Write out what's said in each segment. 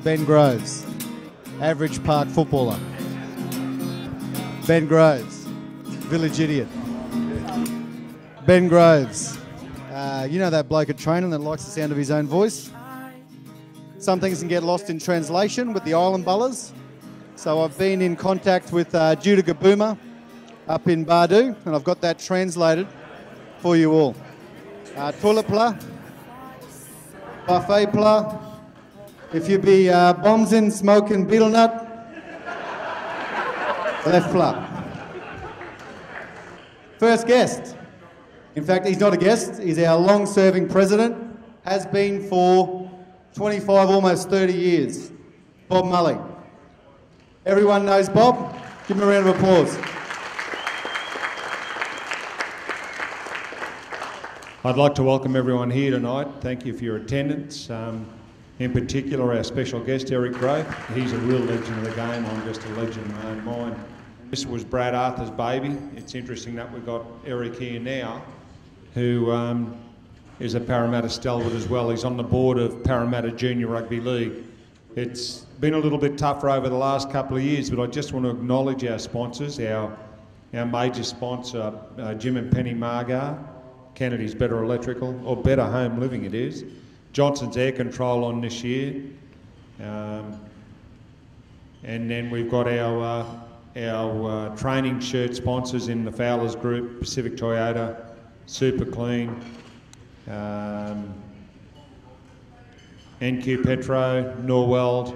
Ben Groves, average park footballer. Ben Groves, village idiot. Ben Groves, you know that bloke at training that likes the sound of his own voice? Some things can get lost in translation with the island bullers. So I've been in contact with Judah Gabooma up in Bardu, and I've got that translated for you all. Toilet pla, buffet pla, if you be bombs in smoking beetle nut, left pla. First guest. In fact, he's not a guest, he's our long-serving president, has been for 25, almost 30 years, Bob Mully. Everyone knows Bob. Give him a round of applause. I'd like to welcome everyone here tonight. Thank you for your attendance. In particular, our special guest, Eric Grothe. He's a real legend of the game. I'm just a legend of mine. This was Brad Arthur's baby. It's interesting that we've got Eric here now, who is a Parramatta stalwart as well. He's on the board of Parramatta Junior Rugby League. It's been a little bit tougher over the last couple of years, but I just want to acknowledge our sponsors, our major sponsor, Jim and Penny Margar, Kennedy's Better Electrical, or Better Home Living it is, Johnson's Air Control on this year, and then we've got our training shirt sponsors in the Fowlers Group, Pacific Toyota, Super Clean, NQ Petro, Norweld.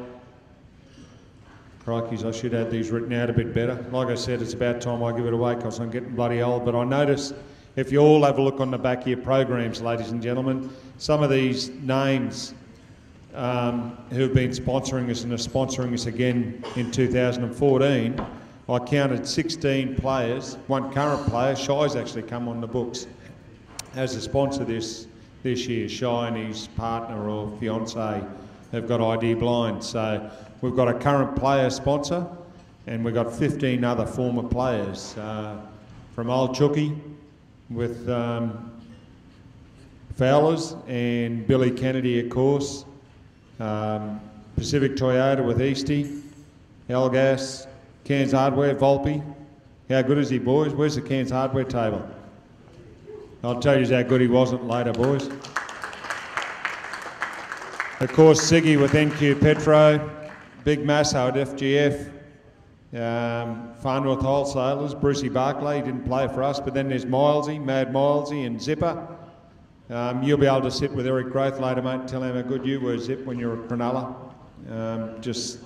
Crikeys, I should have these written out a bit better. Like I said, it's about time I give it away because I'm getting bloody old, but I notice if you all have a look on the back of your programs, ladies and gentlemen, some of these names who have been sponsoring us and are sponsoring us again in 2014, I counted 16 players, one current player, Shy's actually come on the books as a sponsor this year. Shy and his partner or fiancé have got ID Blind. So we've got a current player sponsor and we've got 15 other former players from Old Chookie with Fowlers and Billy Kennedy, of course, Pacific Toyota with Eastie, Elgas, Cairns Hardware, Volpe. How good is he, boys? Where's the Cairns Hardware table? I'll tell you how good he wasn't later, boys. Of course, Siggy with NQ Petro, Big Masso at FGF, Farnworth Wholesalers, Brucey Barclay, he didn't play for us, but then there's Milesy, Mad Milesy and Zipper. You'll be able to sit with Eric Grothe later, mate, and tell him how good you were, Zip, when you were at Cronulla. Just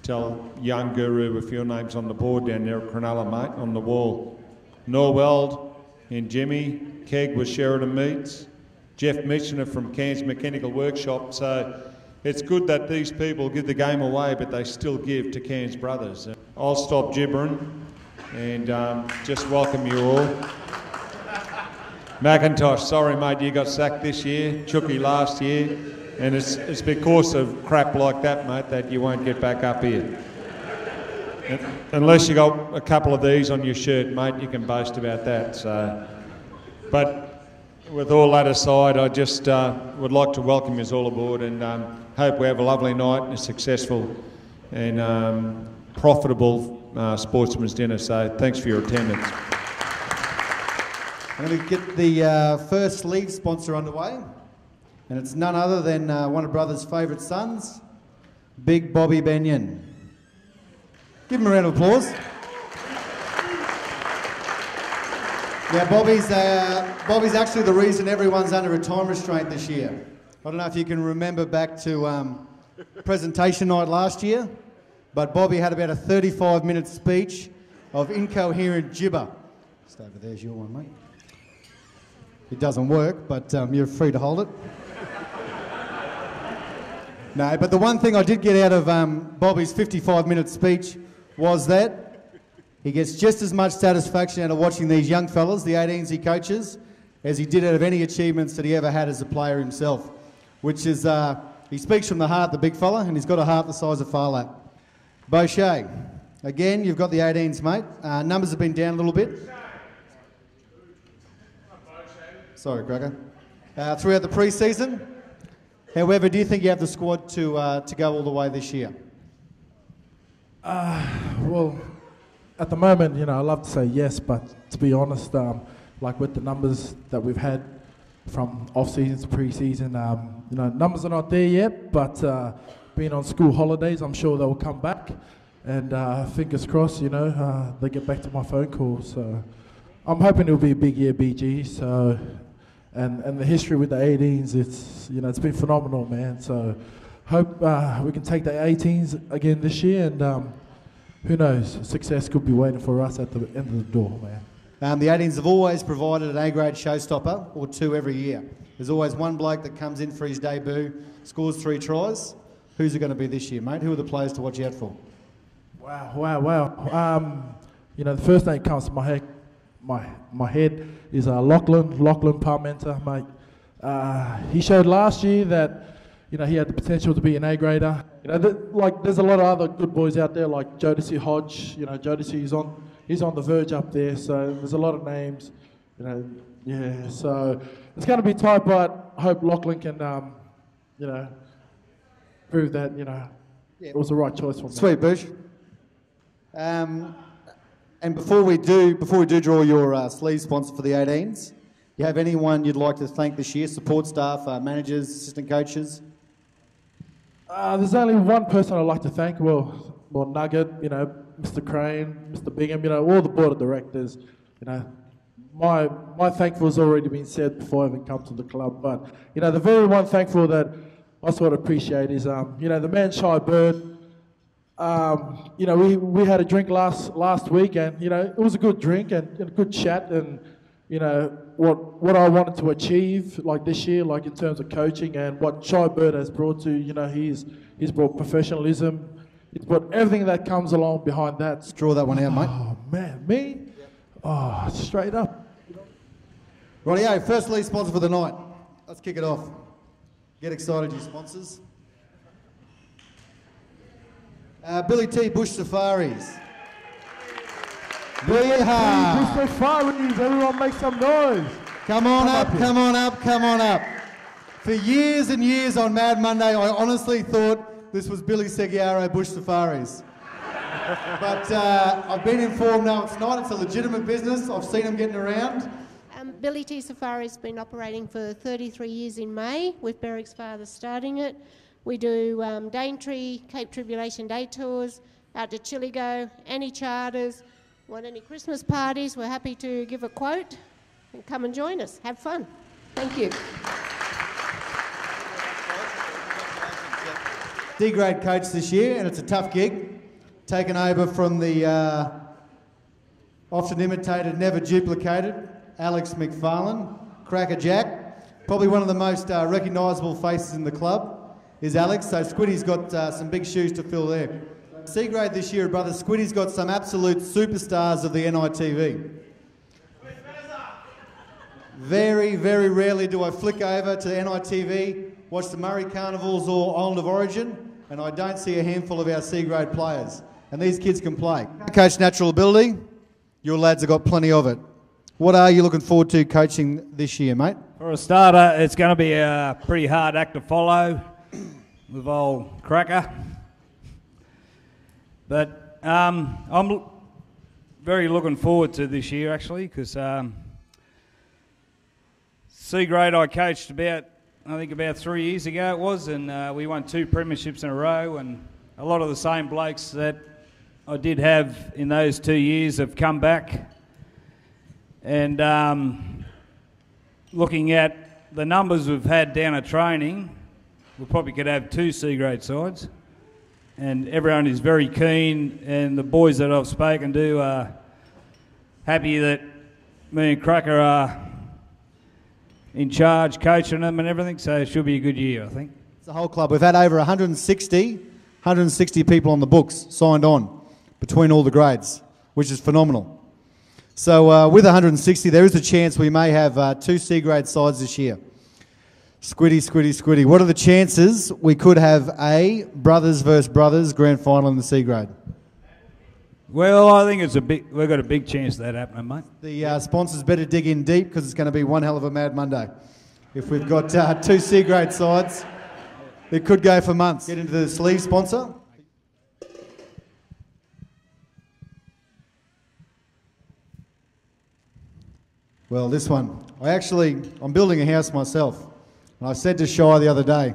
tell young Guru a few names on the board down there at Cronulla, mate, on the wall. Norweld and Jimmy, Keg with Sheridan Meats, Jeff Michener from Cairns Mechanical Workshop. So it's good that these people give the game away, but they still give to Cairns Brothers. I'll stop gibbering and just welcome you all. McIntosh, sorry mate, you got sacked this year, Chookie last year, and it's because of crap like that, mate, that you won't get back up here. Unless you got a couple of these on your shirt, mate, you can boast about that. So, but with all that aside, I just would like to welcome you all aboard and hope we have a lovely night and a successful and profitable sportsman's dinner. So thanks for your attendance. I'm going to get the first league sponsor underway, and it's none other than one of Brother's favourite sons, Big Bobby Benyon. Give him a round of applause. Yeah, Bobby's actually the reason everyone's under a time restraint this year. I don't know if you can remember back to presentation night last year, but Bobby had about a 35-minute speech of incoherent gibber. Just over there's your one, mate. It doesn't work, but you're free to hold it. No, but the one thing I did get out of Bobby's 55-minute speech was that he gets just as much satisfaction out of watching these young fellas, the 18s he coaches, as he did out of any achievements that he ever had as a player himself, which is, he speaks from the heart, the big fella, and he's got a heart the size of Farlap. Boucher, again, you've got the 18s, mate. Numbers have been down a little bit. Sorry, Gregor. Throughout the pre-season. However, do you think you have the squad to go all the way this year? Well, at the moment, you know, I love to say yes, but to be honest, like with the numbers that we've had from off-season to pre-season, you know, numbers are not there yet, but being on school holidays, I'm sure they'll come back. And fingers crossed, you know, they get back to my phone calls. So I'm hoping it'll be a big year, BG. So, and the history with the 18s, it's, you know, it's been phenomenal, man. So hope we can take the 18s again this year, and who knows, success could be waiting for us at the end of the door, man. The 18s have always provided an A-grade showstopper or two every year. There's always one bloke that comes in for his debut, scores 3 tries. Who's it going to be this year, mate? Who are the players to watch out for? Wow. You know, the first name that comes to my head is Lachlan Parmenter, mate. He showed last year that, you know, he had the potential to be an A-grader. You know, there's a lot of other good boys out there, like Jodeci Hodge. You know, Jodeci he's on the verge up there, so there's a lot of names. You know, yeah. So it's going to be tight, but I hope Lachlan can, you know, prove that, you know, it was the right choice for me. Sweet, Bush. And before we do draw your sleeve sponsor for the 18s, you have anyone you'd like to thank this year? Support staff, managers, assistant coaches? There's only one person I'd like to thank. Well, Nugget, you know, Mr. Crane, Mr. Bingham, you know, all the board of directors. You know, my thankful has already been said before I even come to the club. But, you know, the very one thankful that I sort of appreciate is, you know, the man Shy Bird. You know, we had a drink last week, and, you know, it was a good drink and a good chat, and, you know, what I wanted to achieve, like this year, like in terms of coaching, and what Shy Bird has brought to, you know, he's brought professionalism. He's brought everything that comes along behind that. Let's draw that one out, mate. Oh, man, me? Yep. Oh, straight up. Rightio, first lead sponsor for the night. Let's kick it off. Get excited, you sponsors. Billy T. Bush Safaris. Billy T. Bush Safaris, everyone make some noise. Come on up. For years and years on Mad Monday, I honestly thought this was Billy Seguiaro Bush Safaris. But I've been informed now it's not. It's a legitimate business. I've seen them getting around. Billy T. Safari's been operating for 33 years in May, with Berwick's father starting it. We do Daintree, Cape Tribulation Day tours, out to Chiligo, any charters, want any Christmas parties, we're happy to give a quote and come and join us. Have fun. Thank you. D-grade coach this year, and it's a tough gig. Taken over from the often imitated, never duplicated, Alex McFarlane, Cracker Jack. Probably one of the most recognisable faces in the club is Alex, so Squiddy's got some big shoes to fill there. C-grade this year, brother, Squiddy's got some absolute superstars of the NITV. Very, very rarely do I flick over to the NITV, watch the Murray Carnivals or Island of Origin, and I don't see a handful of our C-grade players. And these kids can play. Coach natural ability, your lads have got plenty of it. What are you looking forward to coaching this year, mate? For a starter, it's going to be a pretty hard act to follow with old Cracker. But I'm very looking forward to this year, actually, because C-grade I coached about 3 years ago it was, and we won 2 premierships in a row, and a lot of the same blokes that I did have in those 2 years have come back. And looking at the numbers we've had down at training, we probably could have 2 C-grade sides. And everyone is very keen, and the boys that I've spoken to are happy that me and Cracker are in charge, coaching them and everything, so it should be a good year, I think. It's the whole club. We've had over 160 people on the books signed on between all the grades, which is phenomenal. So with 160, there is a chance we may have 2 C-grade sides this year. Squiddy. What are the chances we could have a brothers versus brothers grand final in the C-grade? Well, I think we've got a big chance of that happening, mate. The sponsors better dig in deep, because it's going to be one hell of a Mad Monday. If we've got 2 C-grade sides It could go for months. Get into the sleeve sponsor. Well, this one. I'm building a house myself. And I said to Shai the other day,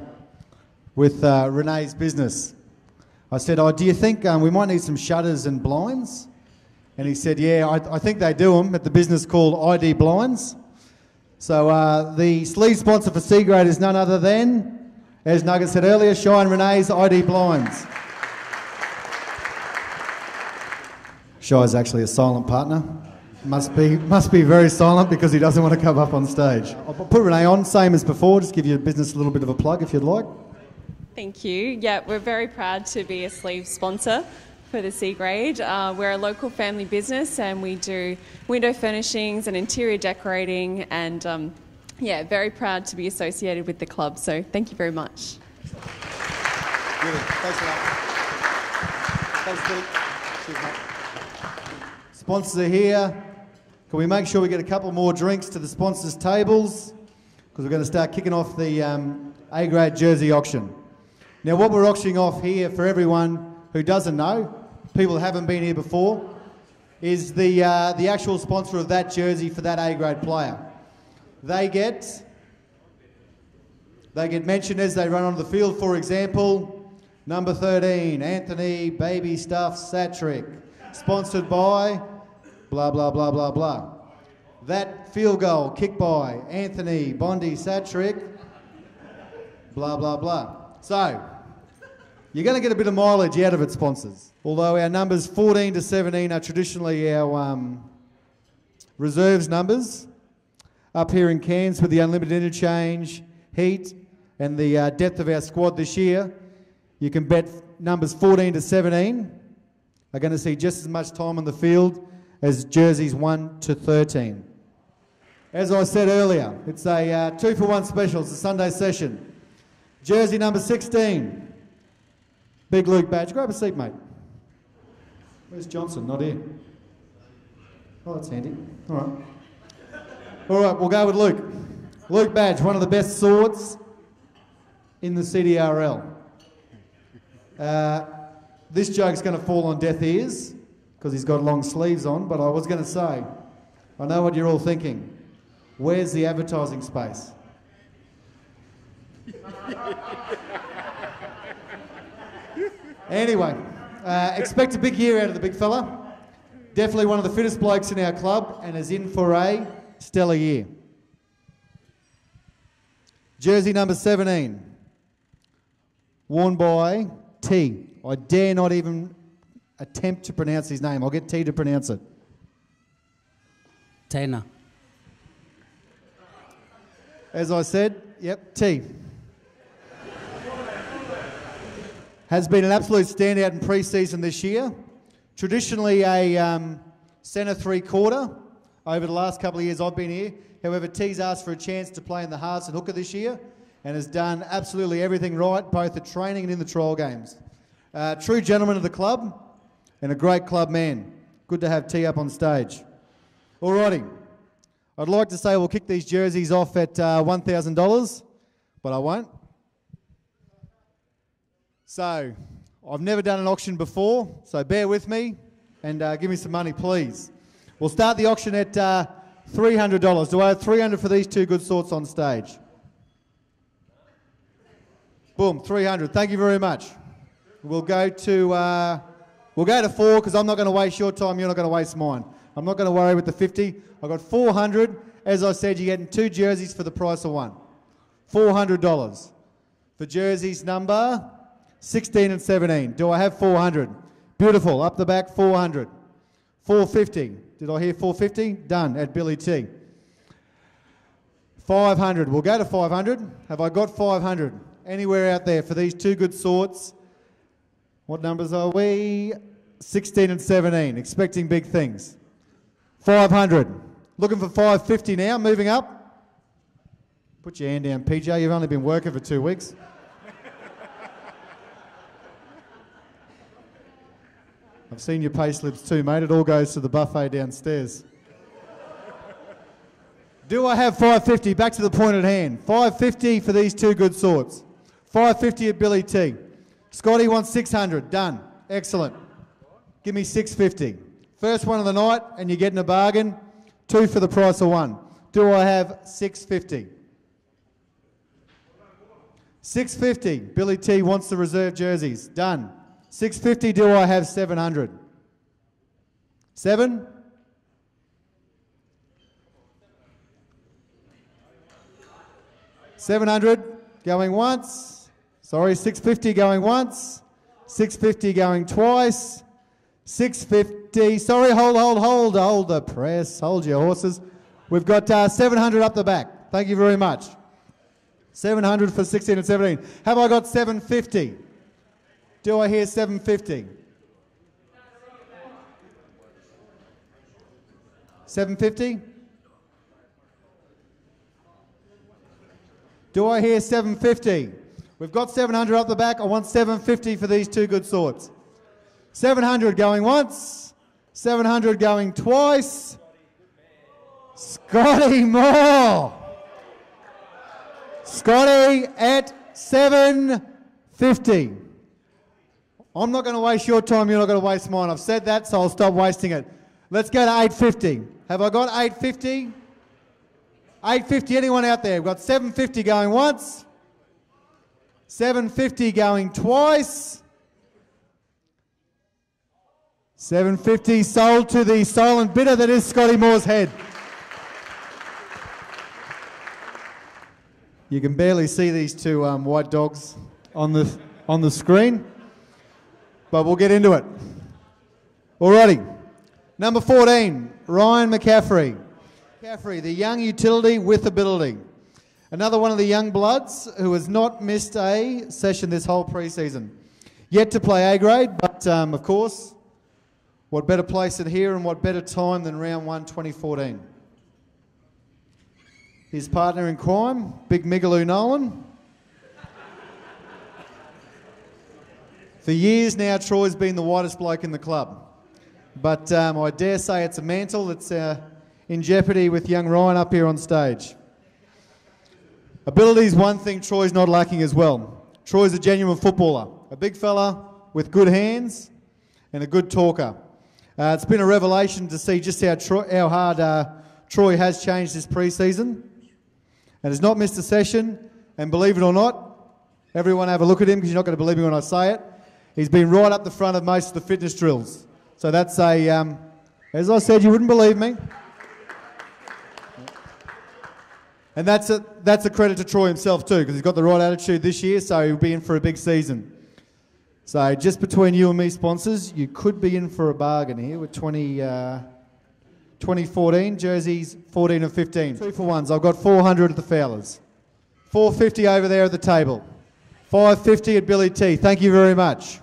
with Renee's business, I said, do you think we might need some shutters and blinds? And he said, yeah, I think they do them at the business called ID Blinds. So the sleeve sponsor for C-Grade is none other than, as Nugget said earlier, Shai and Renee's ID Blinds. Shai's actually a silent partner. Must be very silent because he doesn't want to come up on stage. I'll put Renee on, same as before, just give your business a little bit of a plug if you'd like. Thank you. Yeah, we're very proud to be a sleeve sponsor for the C-Grade. We're a local family business and we do window furnishings and interior decorating and yeah, very proud to be associated with the club. So thank you very much. Really, thanks for that. Thanks, Billy. Cheers, mate. Sponsors are here. Can we make sure we get a couple more drinks to the sponsors' tables? Because we're going to start kicking off the A-grade jersey auction. Now, what we're auctioning off here for everyone who doesn't know, people who haven't been here before, is the actual sponsor of that jersey for that A-grade player. They get mentioned as they run onto the field. For example, number 13, Anthony Baby Stuff Satrick, sponsored by blah, blah, blah, blah, blah. That field goal kicked by Anthony Bondi Satrick, blah, blah, blah. So, you're going to get a bit of mileage out of it, sponsors. Although our numbers 14 to 17 are traditionally our reserves numbers. Up here in Cairns with the unlimited interchange, heat, and the depth of our squad this year, you can bet numbers 14 to 17 are going to see just as much time on the field as jerseys 1 to 13. As I said earlier, it's a 2-for-1 special. It's a Sunday session. Jersey number 16, Big Luke badge. Grab a seat, mate. Where's Johnson? Not here. Oh, that's handy. All right. All right, we'll go with Luke. Luke badge, one of the best swords in the CDRL. This joke's going to fall on deaf ears because he's got long sleeves on, but I was going to say, I know what you're all thinking. Where's the advertising space? Anyway, expect a big year out of the big fella. Definitely one of the fittest blokes in our club and is in for a stellar year. Jersey number 17, worn by T. I dare not even attempt to pronounce his name. I'll get T to pronounce it. Taina. As I said, yep, T. Has been an absolute standout in pre-season this year. Traditionally a centre three-quarter over the last couple of years I've been here. However, T's asked for a chance to play in the halves and hooker this year and has done absolutely everything right, both at training and in the trial games. True gentleman of the club and a great club man. Good to have T up on stage. Alrighty. I'd like to say we'll kick these jerseys off at $1,000, but I won't. So, I've never done an auction before, so bear with me and give me some money, please. We'll start the auction at $300. Do I have $300 for these two good sorts on stage? Boom, $300. Thank you very much. We'll go to 4 because I'm not going to waste your time. You're not going to waste mine. I'm not going to worry with the 50. I've got $400. As I said, you're getting 2 jerseys for the price of 1. $400 for jerseys number 16 and 17. Do I have 400? Beautiful. Up the back, 400. 450. Did I hear 450? Done at Billy T. 500. We'll go to 500. Have I got 500? Anywhere out there for these two good sorts? What numbers are we? 16 and 17. Expecting big things. 500. Looking for 550 now. Moving up. Put your hand down, PJ. You've only been working for 2 weeks. I've seen your pay slips too, mate. It all goes to the buffet downstairs. Do I have 550? Back to the point at hand. 550 for these two good sorts. 550 at Billy T. Scotty wants 600. Done. Excellent. Give me 650. First one of the night, and you're getting a bargain. 2 for the price of 1. Do I have 650? 650. Billy T wants the reserve jerseys. Done. 650. Do I have 700? 7? $700 going once. Sorry, 650 going once. 650 going twice. 650. Sorry, hold the press. Hold your horses. We've got 700 up the back. Thank you very much. 700 for 16 and 17. Have I got 750? Do I hear 750? 750? Do I hear 750? We've got 700 up the back. I want 750 for these two good sorts. 700 going once. 700 going twice. Scotty Moore. Scotty at 750. I'm not going to waste your time. You're not going to waste mine. I've said that, so I'll stop wasting it. Let's go to 850. Have I got 850? 850, anyone out there? We've got 750 going once. 750 going twice. 750 sold to the silent bidder that is Scotty Moore's head. You can barely see these two white dogs on the screen, but we'll get into it. Alrighty, number 14, Ryan McCaffrey. McCaffrey, the young utility with ability. Another one of the young bloods who has not missed a session this whole pre-season. Yet to play A grade, but of course, what better place than here and what better time than round 1 2014. His partner in crime, Big Migaloo Nolan. For years now, Troy's been the whitest bloke in the club. But I dare say it's a mantle that's in jeopardy with young Ryan up here on stage. Ability is one thing Troy's not lacking as well. Troy's a genuine footballer, a big fella with good hands and a good talker. It's been a revelation to see just how hard Troy has changed this pre-season and has not missed a session. And believe it or not, everyone have a look at him because you're not going to believe me when I say it. He's been right up the front of most of the fitness drills. So that's a, as I said, you wouldn't believe me. And that's a credit to Troy himself too, because he's got the right attitude this year, so he'll be in for a big season. So just between you and me, sponsors, you could be in for a bargain here with 2014 jerseys, 14 and 15. 2 for 1s. I've got 400 at the Fowlers. 450 over there at the table. 550 at Billy T. Thank you very much.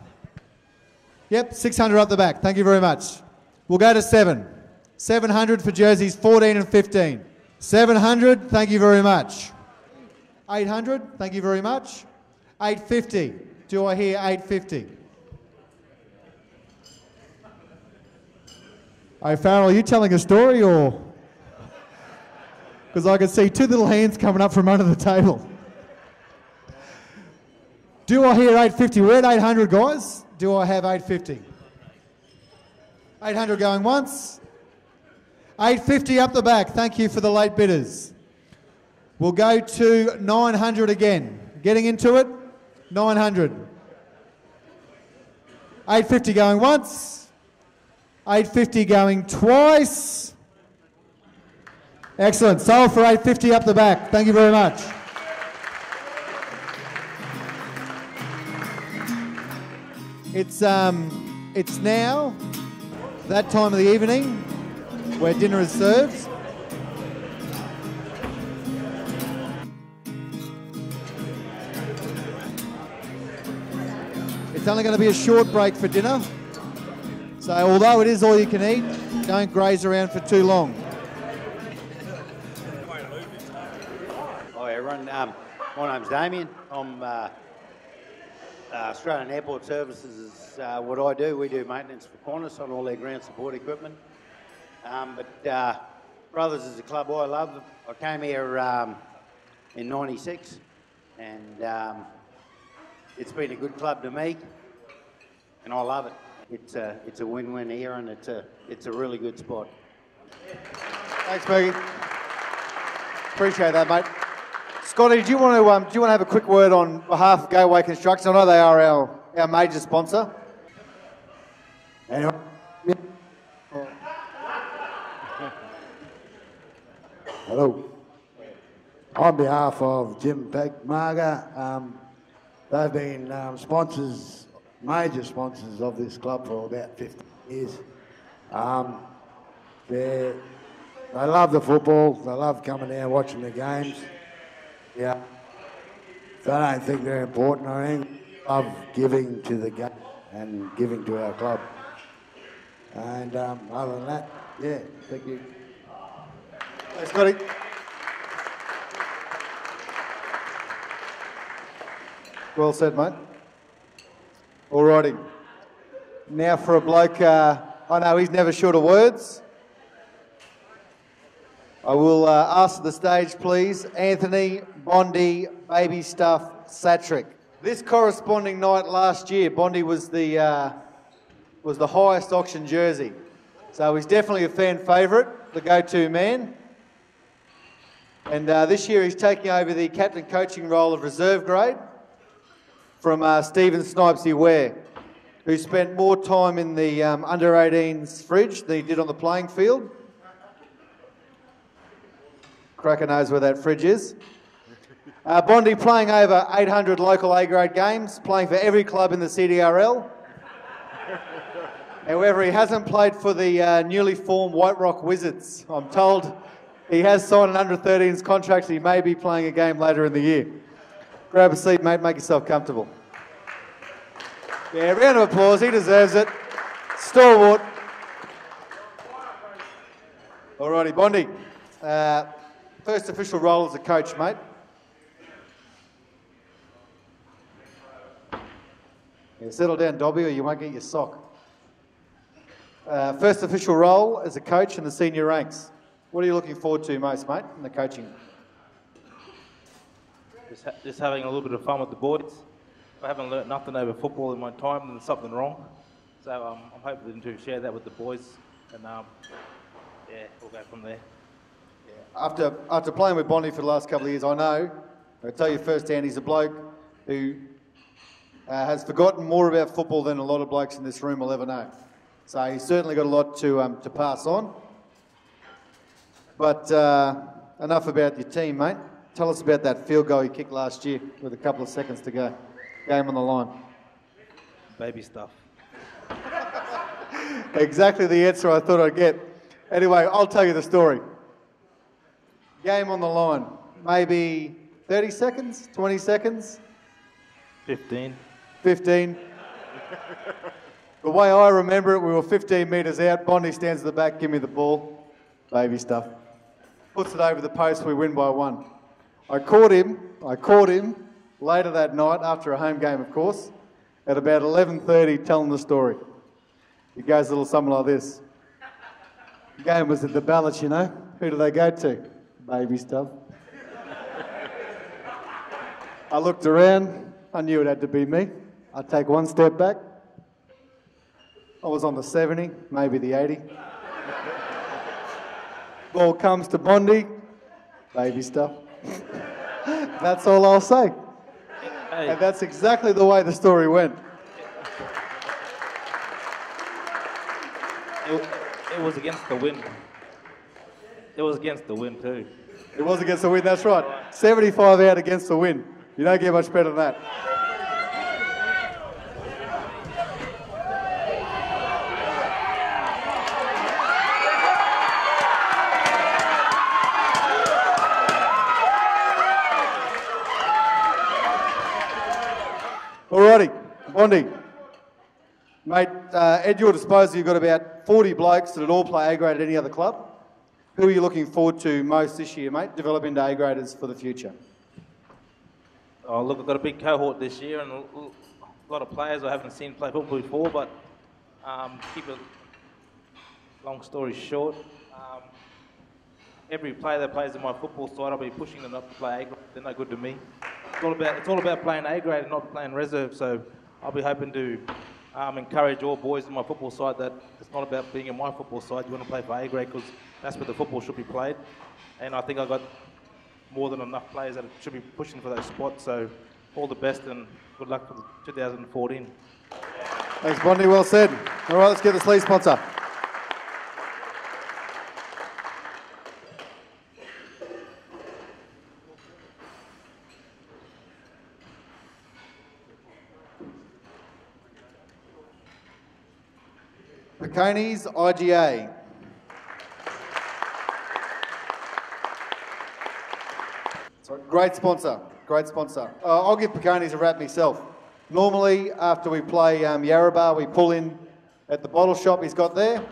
Yep, 600 up the back. Thank you very much. We'll go to 7. 700 for jerseys, 14 and 15. 700, thank you very much. 800, thank you very much. 850, do I hear 850? Hey Farrell, are you telling a story or? Because I can see 2 little hands coming up from under the table. Do I hear 850? We're at 800, guys. Do I have 850? 800 going once. 850 up the back. Thank you for the late bidders. We'll go to 900 again. Getting into it. 900. 850 going once. 850 going twice. Excellent. Sold for 850 up the back. Thank you very much. It's now that time of the evening where dinner is served. It's only going to be a short break for dinner. So although it is all you can eat, don't graze around for too long. Hi everyone, my name's Damien. I'm Australian Airport Services is what I do. We do maintenance for Qantas on all their ground support equipment. But Brothers is a club I love. I came here in '96 and it's been a good club to me, and I love it. It's a win-win here, and it's a really good spot. Thanks, Bergie. Appreciate that, mate. Scotty, do you want to have a quick word on behalf of Gateway Construction? I know they are our major sponsor. Anyway. Hello. On behalf of Jim Peck Marga, they've been sponsors, major sponsors of this club for about 50 years. They love the football, they love coming down watching the games. Yeah. They don't think they're important or anything. Love giving to the game and giving to our club. And other than that, yeah, thank you. Thanks, Scotty. Well said, mate. Alrighty. Now for a bloke, I know he's never short of words. I will ask to the stage, please, Anthony Bondi Baby Stuff Satrick. This corresponding night last year, Bondi was the highest auction jersey. So he's definitely a fan favourite, the go-to man. And this year he's taking over the captain coaching role of reserve grade from Stephen Snipesy Ware, who spent more time in the under-18s fridge than he did on the playing field. Cracker knows where that fridge is. Bondi playing over 800 local A-grade games, playing for every club in the CDRL. However, he hasn't played for the newly formed White Rock Wizards. I'm told he has signed an under-13s contract, so he may be playing a game later in the year. Grab a seat, mate, make yourself comfortable. Yeah, round of applause, he deserves it. Stalwart. Alrighty, Bondi. First official role as a coach, mate. Yeah, settle down, Dobby, or you won't get your sock. First official role as a coach in the senior ranks. What are you looking forward to most, mate, in the coaching? Just having a little bit of fun with the boys. If I haven't learnt nothing over football in my time, then there's something wrong. So I'm hoping to share that with the boys, and yeah, we'll go from there. Yeah. After playing with Bondi for the last couple of years, I know, I'll tell you firsthand, he's a bloke who has forgotten more about football than a lot of blokes in this room will ever know. So he's certainly got a lot to pass on. But enough about your team, mate. Tell us about that field goal you kicked last year with a couple of seconds to go. Game on the line. Baby stuff. Exactly the answer I thought I'd get. Anyway, I'll tell you the story. Game on the line. Maybe 30 seconds, 20 seconds? 15. 15. The way I remember it, we were 15 metres out. Bondi stands at the back, give me the ball. Baby stuff. Puts it over the post, we win by 1. I caught him later that night, after a home game, of course, at about 11:30, telling the story. It goes a little something like this. The game was at the Ballots, you know. Who do they go to? Baby stuff. I looked around. I knew it had to be me. I take one step back. I was on the 70, maybe the 80. Ball comes to Bondi. Baby stuff. That's all I'll say. Hey. And that's exactly the way the story went. It was against the wind. It was against the wind too. It was against the wind, that's right. 75 out against the wind. You don't get much better than that. Alrighty, Bondi. Mate, at your disposal, you've got about 40 blokes that all play A-grade at any other club. Who are you looking forward to most this year, mate, develop into A-graders for the future? Oh, look, I've got a big cohort this year and a lot of players I haven't seen play football before, but keep it long story short, every player that plays in my football side, I'll be pushing them up to play A-grade. They're no good to me. it's all about playing A grade and not playing reserve. So I'll be hoping to encourage all boys in my football side that it's not about being in my football side. You want to play for A grade because that's where the football should be played. And I think I've got more than enough players that should be pushing for those spots. So all the best and good luck for 2014. Thanks, Bondi. Well said. All right, let's get the sleeve sponsor. Picconi's IGA. Great sponsor, great sponsor. I'll give Picconi's a wrap myself. Normally, after we play Yarrabah, we pull in at the bottle shop he's got there,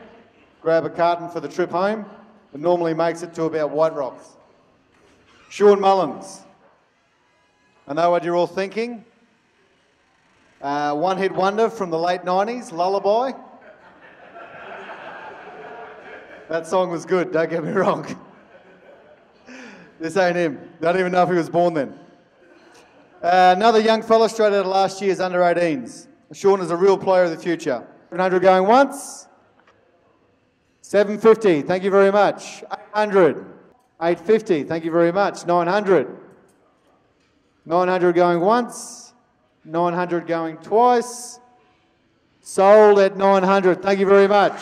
grab a carton for the trip home, and normally makes it to about White Rocks. Sean Mullins. I know what you're all thinking. One-hit wonder from the late 90s, Lullaby. That song was good, don't get me wrong. This ain't him. Don't even know if he was born then. Another young fella straight out of last year's under-18s. Sean is a real player of the future. 700 going once. 750, thank you very much. 800. 850, thank you very much. 900. 900 going once. 900 going twice. Sold at 900, thank you very much.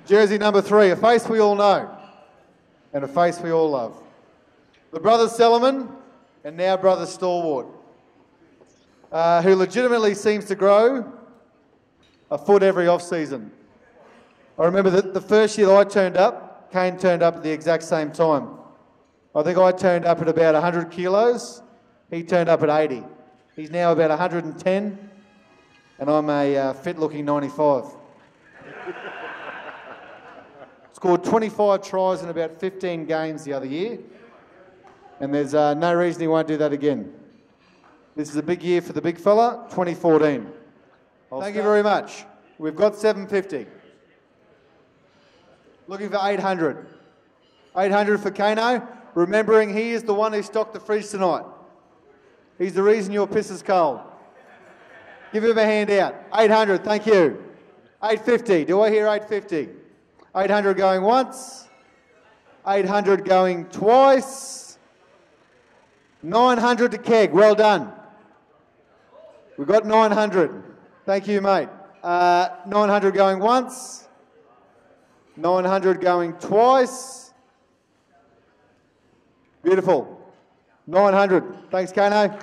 Jersey number 3, a face we all know and a face we all love. The brothers Sellerman and now brother Stalwart, who legitimately seems to grow a foot every off-season. I remember that the first year that I turned up, Kane turned up at the exact same time. I think I turned up at about 100 kilos, he turned up at 80. He's now about 110 and I'm a fit-looking 95. Scored 25 tries in about 15 games the other year, and there's no reason he won't do that again. This is a big year for the big fella, 2014. Thank you very much. We've got 750. Looking for 800. 800 for Kano, remembering he is the one who stocked the fridge tonight. He's the reason your piss is cold. Give him a hand out. 800, thank you. 850, do I hear 850? 800 going once, 800 going twice, 900 to Keg, well done. We've got 900, thank you mate. 900 going once, 900 going twice, beautiful. 900, thanks Kano.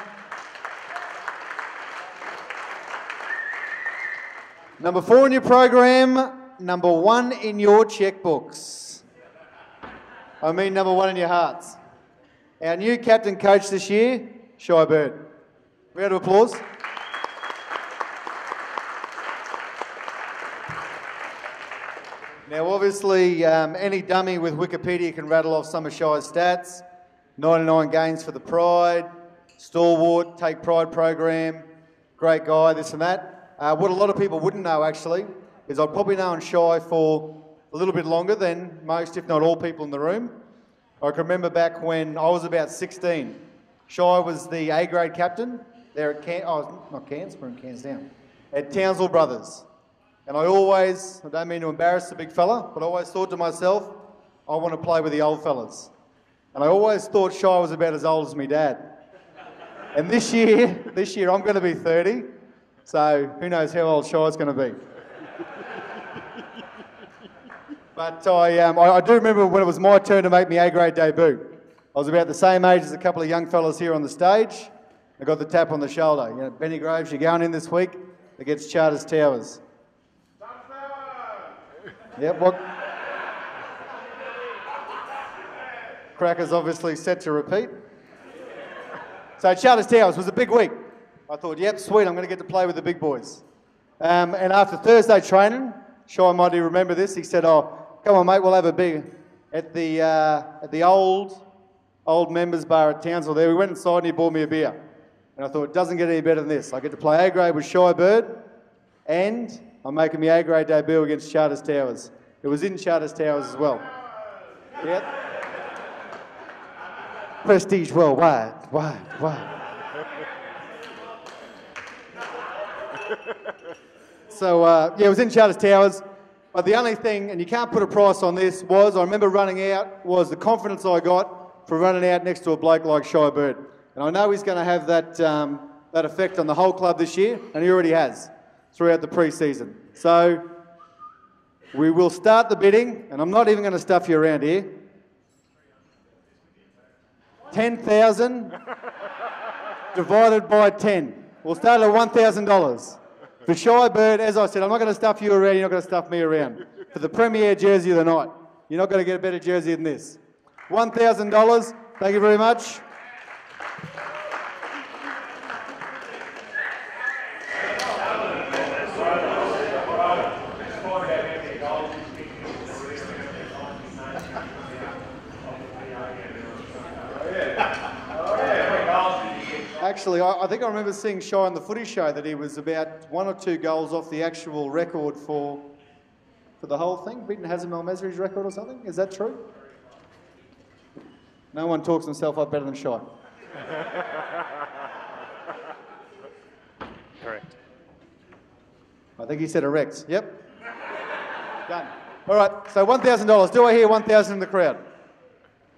Number 4 in your program, number 1 in your checkbooks. I mean number 1 in your hearts. Our new captain coach this year, Shy Bird. Round of applause. Now obviously any dummy with Wikipedia can rattle off some of Shy's stats. 99 games for the Pride, Stalwart, Take Pride program, great guy, this and that. What a lot of people wouldn't know actually is I've probably known Shy for a little bit longer than most, if not all, people in the room. I can remember back when I was about 16. Shy was the A-grade captain there at Cairns down, at Townsville Brothers. And I don't mean to embarrass the big fella, but I always thought to myself, I want to play with the old fellas. And I always thought Shy was about as old as my dad. And this year I'm going to be 30, so who knows how old Shy's going to be. But I do remember when it was my turn to make my A-grade debut. I was about the same age as a couple of young fellas here on the stage. I got the tap on the shoulder. You know, Benny Groves, you're going in this week against Charters Towers. Yep, what? Cracker's obviously set to repeat. So Charters Towers was a big week. I thought, yep, sweet, I'm going to get to play with the big boys. And after Thursday training, Shy might remember this, he said, oh, come on mate, we'll have a beer at the old members bar at Townsville there. We went inside and he bought me a beer. And I thought, it doesn't get any better than this. I get to play A-grade with Shy Bird and I'm making my A-grade debut against Charters Towers. It was in Charters Towers as well. Yep. Prestige worldwide, wide. So, yeah, it was in Charters Towers. But the only thing, and you can't put a price on this, was I remember running out, was the confidence I got for running out next to a bloke like Shy Bird. And I know he's going to have that, that effect on the whole club this year, and he already has throughout the pre-season. So we will start the bidding, and I'm not even going to stuff you around here. 10,000 divided by 10. We'll start at $1,000. For Shy Bird, as I said, I'm not going to stuff you around, you're not going to stuff me around. For the premier jersey of the night, you're not going to get a better jersey than this. $1,000, thank you very much. Actually, I think I remember seeing Shy on the footy show that he was about 1 or 2 goals off the actual record for the whole thing, beating Hazem El Mesri's record or something. Is that true? No one talks himself up better than Shy. Correct. I think he said erect. Yep. Done. All right, so $1,000. Do I hear 1,000 in the crowd?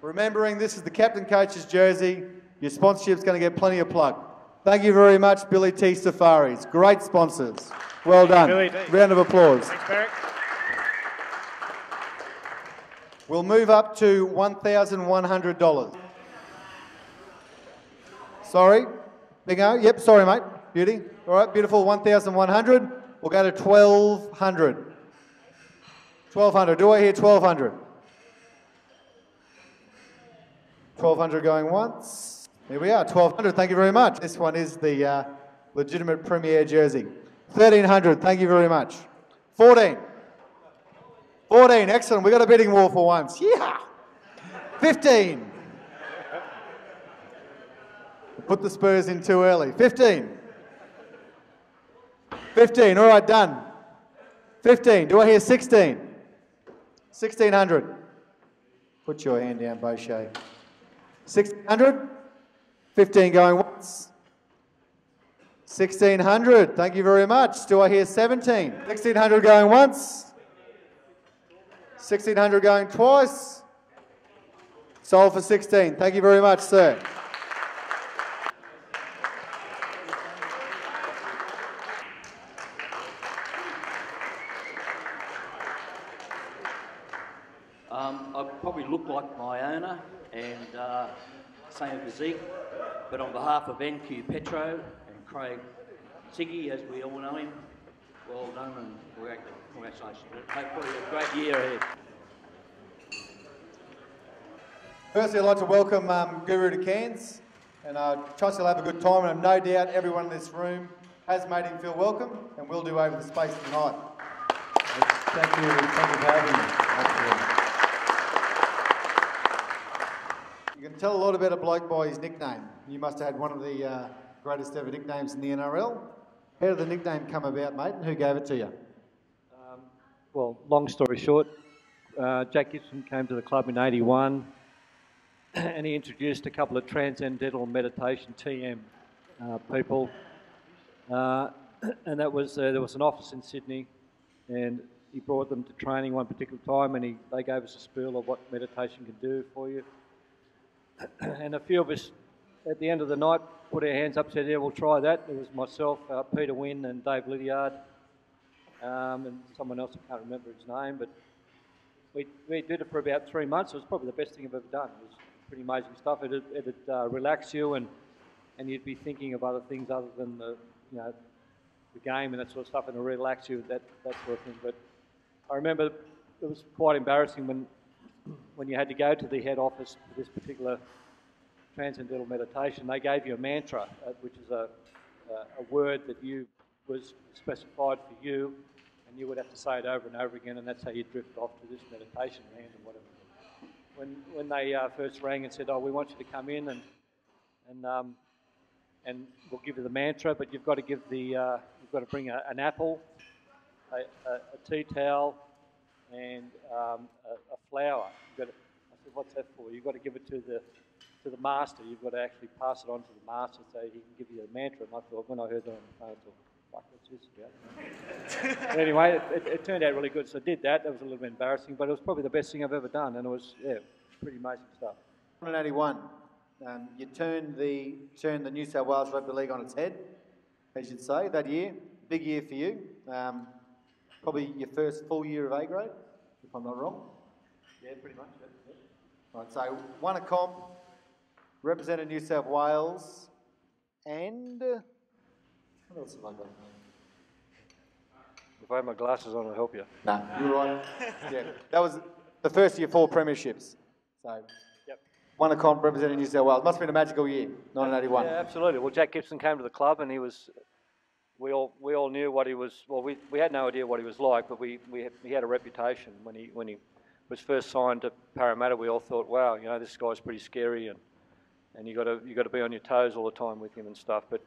Remembering this is the captain coach's jersey. Your sponsorship's going to get plenty of plug. Thank you very much, Billy T. Safaris. Great sponsors. Well done. Billy T. Round of applause. Thanks, Barrick. We'll move up to $1,100. Sorry. Bingo. Yep, sorry, mate. Beauty. All right, beautiful. 1,100. We'll go to 1,200. 1,200. Do I hear 1,200? 1,200 going once. Here we are, 1,200, thank you very much. This one is the legitimate premier jersey. 1,300, thank you very much. 14. 14, excellent, we got a bidding war for once. Yeah. 15. Put the Spurs in too early. 15. 15, all right, done. 15, do I hear 16? 1,600. Put your hand down, Beauchet. 1,600. 15 going once. 1,600, thank you very much. Do I hear 17? 1,600 going once. 1,600 going twice. Sold for 16. Thank you very much, sir. I probably look like my owner and same physique, but on behalf of NQ Petro and Craig Siggy, as we all know him, well done and congratulations. Hopefully a great year ahead. Firstly, I'd like to welcome Guru to Cairns, and I trust you'll have a good time, and no doubt everyone in this room has made him feel welcome, and will do over the space tonight. Thank you for having me. Absolutely. You can tell a lot about a bloke by his nickname. You must have had one of the greatest ever nicknames in the NRL. How did the nickname come about, mate, and who gave it to you? Well, long story short, Jack Gibson came to the club in '81 and he introduced a couple of transcendental meditation TM people. And that was, there was an office in Sydney and he brought them to training one particular time and they gave us a spiel of what meditation can do for you. And a few of us at the end of the night put our hands up and said, yeah, we'll try that. It was myself, Peter Wynn and Dave Lydiard, and someone else, I can't remember his name, but we did it for about 3 months. It was probably the best thing I've ever done. It was pretty amazing stuff. It'd relax you and you'd be thinking of other things other than the game and that sort of stuff, and it'd relax you, that sort of thing. But I remember it was quite embarrassing when you had to go to the head office for this particular transcendental meditation. They gave you a mantra, which is a word that was specified for you, and you would have to say it over and over again, and that's how you drift off to this meditation land and whatever. When they first rang and said, "Oh, we want you to come in and we'll give you the mantra, but you've got to give you've got to bring an apple, a tea towel and a flower. I said, what's that for? You've got to give it to the master. You've got to actually pass it on to the master so he can give you a mantra. And I thought, when I heard that on the phone, I thought, fuck, what's this about? But anyway, it turned out really good. So I did that. That was a little bit embarrassing, but it was probably the best thing I've ever done. And it was, pretty amazing stuff. 1981, you turned the New South Wales Rugby League on its head, as you'd say, that year. Big year for you. Probably your first full year of A grade, if I'm not wrong. Yeah, pretty much. Yeah. Right, so won a comp, represented New South Wales, and what else have I got? If I had my glasses on, I'll help you. No, you're right. Yeah, that was the first of your 4 premierships. So, yep. Won a comp, represented New South Wales. Must have been a magical year, 1981. Yeah, absolutely. Well, Jack Gibson came to the club, and he was. We all knew what he was. Well, we had no idea what he was like, but he had a reputation when he was first signed to Parramatta. We all thought, wow, this guy's pretty scary, and you got to be on your toes all the time with him and stuff. But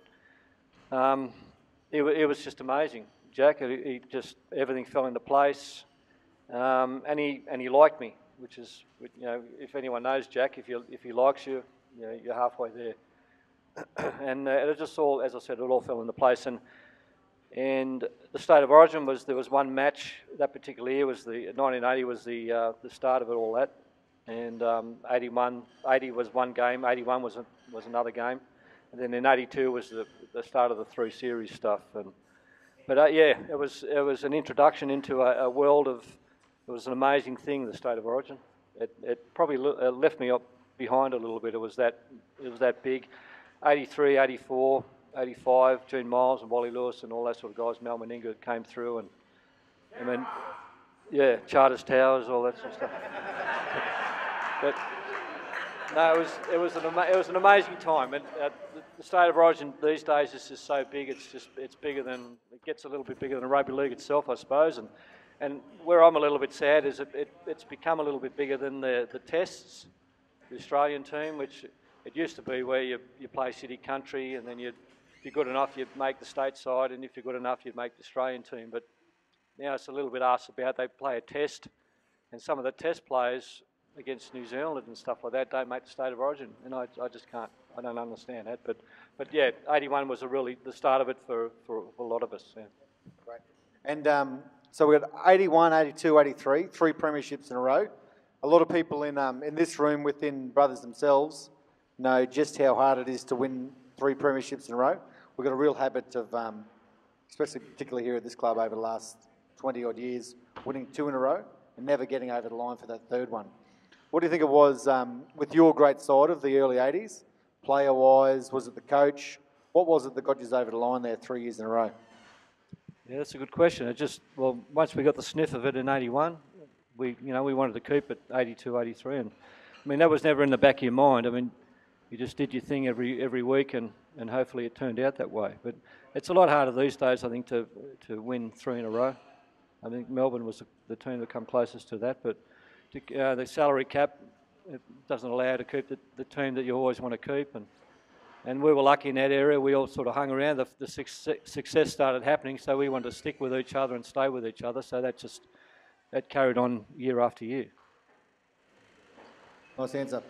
it was just amazing, Jack. He just everything fell into place, and he liked me, which is if anyone knows Jack, if he likes you, you're halfway there. And it just all, as I said, it all fell into place. And the State of Origin there was one match that particular year. 1980 was the start of it all that, and 80 was one game, 81 was another game, and then in 82 was the start of the 3 series stuff. But it was an introduction into a world of. It was an amazing thing, the State of Origin. It probably left me up behind a little bit. It was that big. 83, 84, 85, Gene Miles and Wally Lewis and all that sort of guys, Mal Meninga came through, and Charters Towers, all that sort of stuff. But no, it was an amazing time. And the State of Origin these days is just so big. It's bigger than it gets a little bit bigger than rugby league itself, I suppose. And where I'm a little bit sad is it's become a little bit bigger than the tests, the Australian team, which. It used to be where you play city country, and then if you're good enough, you'd make the state side, and if you're good enough, you'd make the Australian team. But now it's a little bit asked about. They play a test, and some of the test players against New Zealand and stuff like that don't make the State of Origin, and I just can't. I don't understand that. But yeah, 81 was really the start of it for a lot of us. Yeah. Great. And so we got 81, 82, 83, 3 premierships in a row. A lot of people in this room within Brothers themselves know just how hard it is to win 3 premierships in a row. We've got a real habit of, especially particularly here at this club over the last 20-odd years, winning 2 in a row and never getting over the line for that 3rd one. What do you think it was with your great side of the early 80s, player-wise? Was it the coach? What was it that got you over the line there 3 years in a row? Yeah, that's a good question. Once we got the sniff of it in 81, we wanted to keep it 82, 83. And I mean, that was never in the back of your mind. I mean, you just did your thing every week, and hopefully it turned out that way. But it's a lot harder these days, I think, to win 3 in a row. I think Melbourne was the team that come closest to that. But the salary cap, it doesn't allow you to keep the team that you always want to keep. And we were lucky in that area. We all sort of hung around. The success started happening, so we wanted to stick with each other and stay with each other. So that carried on year after year. Nice answer.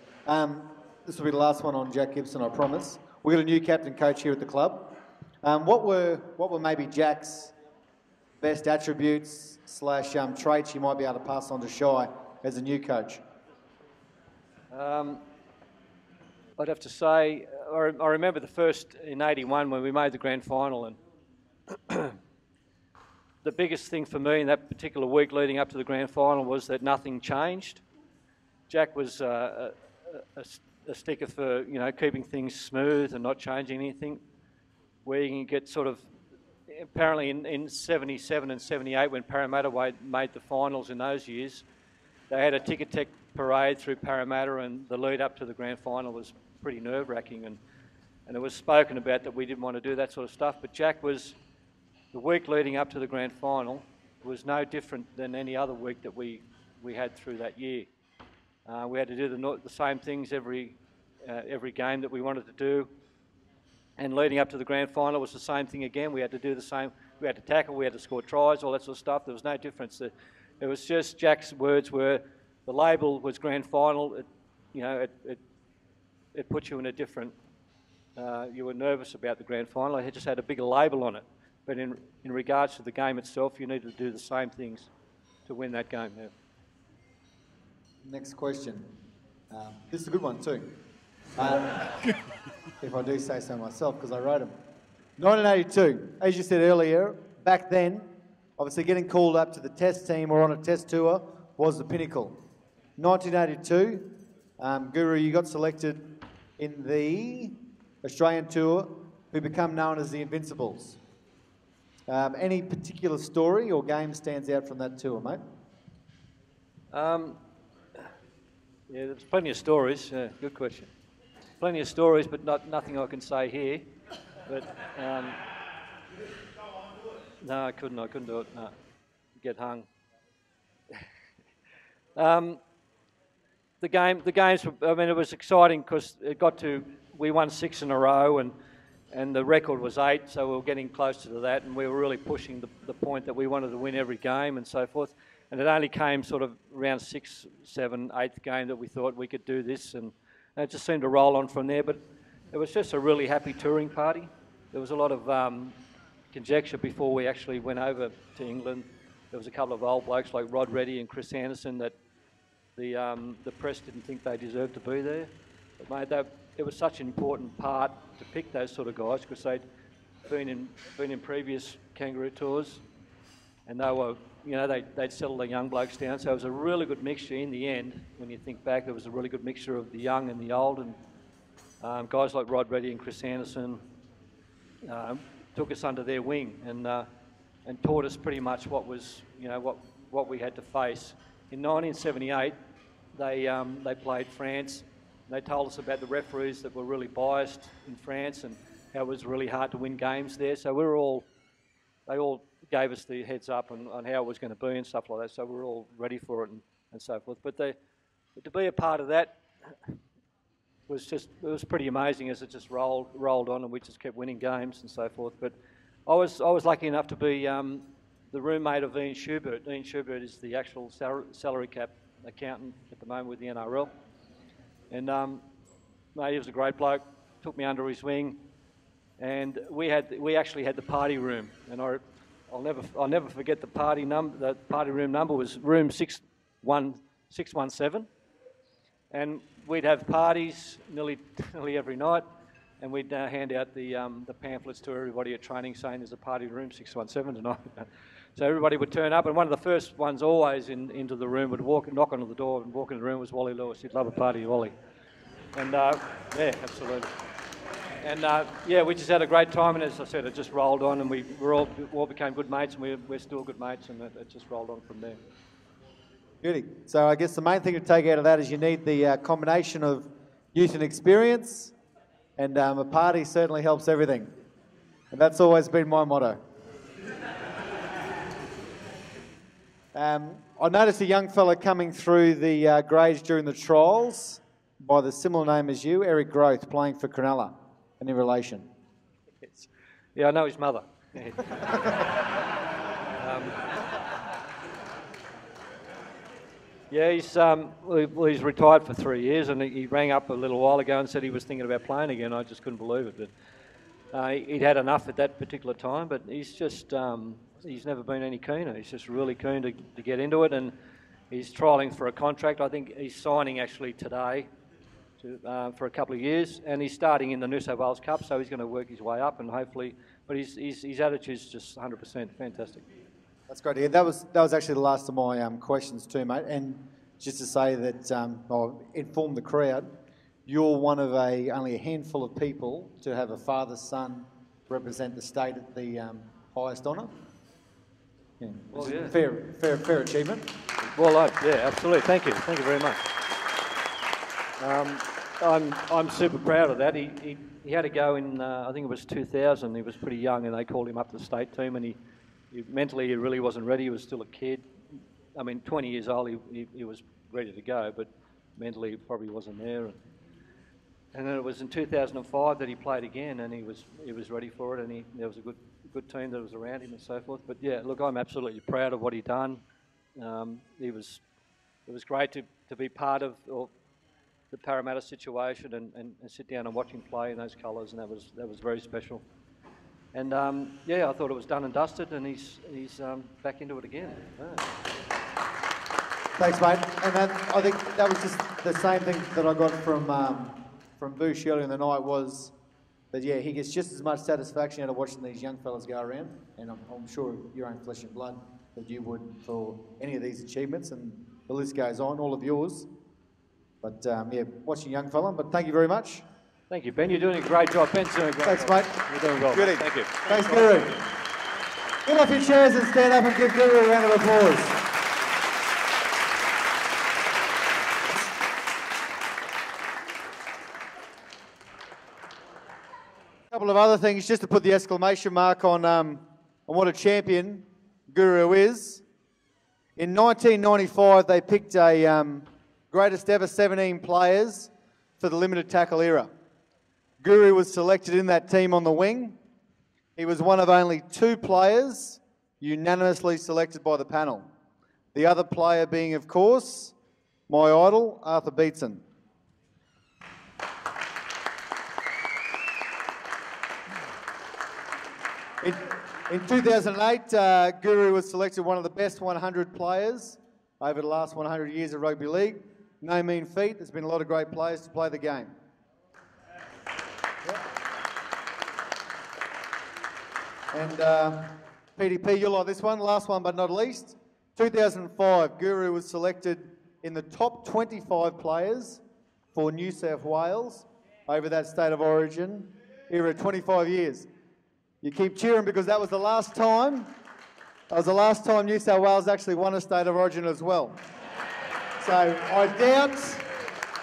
This will be the last one on Jack Gibson, I promise. We've got a new captain coach here at the club. What were maybe Jack's best attributes / traits you might be able to pass on to Shy as a new coach? I'd have to say, I remember the first in 81 when we made the grand final, and the biggest thing for me in that particular week leading up to the grand final was that nothing changed. Jack was a sticker for keeping things smooth and not changing anything. Where you can get sort of apparently in 77 and 78 when Parramatta made the finals in those years, they had a ticket tech parade through Parramatta, and the lead up to the grand final was pretty nerve-wracking, and it was spoken about that we didn't want to do that sort of stuff. But Jack was the week leading up to the grand final was no different than any other week that we had through that year. We had to do the same things every game that we wanted to do, and leading up to the grand final was the same thing again. We had to do the we had to tackle, we had to score tries, all that sort of stuff. There was no difference. It was just Jack's words were, the label was grand final. It put you in a different. You were nervous about the grand final. It just had a bigger label on it. But in regards to the game itself, you needed to do the same things to win that game. Yeah. Next question. This is a good one too. If I do say so myself, because I wrote them. 1982, as you said earlier, back then, obviously getting called up to the test team or on a test tour was the pinnacle. 1982, Guru, you got selected in the Australian tour, who become known as the Invincibles. Any particular story or game stands out from that tour, mate? Yeah, there's plenty of stories. Good question. Plenty of stories, but nothing I can say here. But no, I couldn't do it. No, get hung. The games. I mean, it was exciting because we won 6 in a row, and the record was 8, so we were getting closer to that, and we were really pushing the point that we wanted to win every game and so forth. And it only came sort of around 6th, 7th, 8th game that we thought we could do this, and it just seemed to roll on from there. But it was just a really happy touring party. There was a lot of conjecture before we actually went over to England. There was a couple of old blokes like Rod Reddy and Chris Anderson that the press didn't think they deserved to be there. But mate, it was such an important part to pick those sort of guys because they'd been in previous kangaroo tours, and they were, they'd settled the young blokes down. So it was a really good mixture in the end. When you think back, there was a really good mixture of the young and the old, and guys like Rod Reddy and Chris Anderson took us under their wing and taught us pretty much what we had to face. In 1978, they played France. They told us about the referees that were really biased in France and how it was really hard to win games there. So they all gave us the heads up on how it was going to be and stuff like that. So we were all ready for it and so forth. But to be a part of that it was pretty amazing as it just rolled on, and we just kept winning games and so forth. But I was lucky enough to be the roommate of Ian Schubert. Ian Schubert is the actual salary cap accountant at the moment with the NRL. And mate, he was a great bloke, took me under his wing, and we actually had the party room, and I'll never forget the party number. The party room number was room 617, and we'd have parties nearly every night, and we'd knock out the pamphlets to everybody at training saying there's a party room 617 tonight. So everybody would turn up, and one of the first ones always into the room would knock on the door and walk in the room was Wally Lewis. He'd love a party, Wally. And yeah, absolutely. And yeah, we just had a great time, and as I said, it just rolled on, and we all became good mates, and we're still good mates, and it just rolled on from there. Beauty. So I guess the main thing to take out of that is you need the combination of youth and experience, and a party certainly helps everything. And that's always been my motto. I noticed a young fella coming through the grades during the trials by the similar name as you, Eric Grothe, playing for Cronulla. Any relation? Yes. Yeah, I know his mother. Yeah, he's retired for 3 years, and he rang up a little while ago and said he was thinking about playing again. I just couldn't believe it. But he'd had enough at that particular time, but he's just... he's never been any keener. He's just really keen to get into it, and he's trialling for a contract. I think he's signing actually today for a couple of years, and he's starting in the New South Wales Cup, so he's going to work his way up, and hopefully, but his attitude's just 100% fantastic. That's great. Yeah, that was actually the last of my questions too, mate. And just to say that, I'll inform the crowd, you're one of only a handful of people to have a father-son represent the state at the highest honour. Yeah. Well, yeah. Fair achievement. Well, yeah, absolutely. Thank you very much. I'm super proud of that. He had to go in, I think it was 2000. He was pretty young, and they called him up to the state team, and he mentally he really wasn't ready. He was still a kid. I mean, 20 years old, he was ready to go, but mentally he probably wasn't there. And then it was in 2005 that he played again, and he was ready for it, and there was a good team that was around him and so forth. But yeah, look, I'm absolutely proud of what he done. It was great to be part of the Parramatta situation and sit down and watch him play in those colours, and that was very special. And yeah, I thought it was done and dusted, and he's back into it again. Yeah. Thanks, mate. And I think that was just the same thing that I got from Boosh earlier in the night was that, yeah, he gets just as much satisfaction out of watching these young fellas go around, and I'm sure your own flesh and blood that you would for any of these achievements, and the list goes on, all of yours. But, yeah, watching young fella, but thank you very much. Thank you, Ben. You're doing a great job. Ben's doing a great job. Thanks, mate. You're doing well. Goody. Thank you. Thanks, Guru. Get off your chairs and stand up and give Guru a round of applause. A couple of other things, just to put the exclamation mark on what a champion Guru is. In 1995, they picked a greatest ever 17 players for the limited tackle era. Guru was selected in that team on the wing. He was one of only 2 players unanimously selected by the panel. The other player being, of course, my idol, Arthur Beetson. In 2008, Guru was selected one of the best 100 players over the last 100 years of rugby league. No mean feat. There's been a lot of great players to play the game. And PDP, you'll like this one. Last one but not least. 2005, Guru was selected in the top 25 players for New South Wales over that state of origin era, 25 years. You keep cheering because that was the last time. That was the last time New South Wales actually won a state of origin as well. So I doubt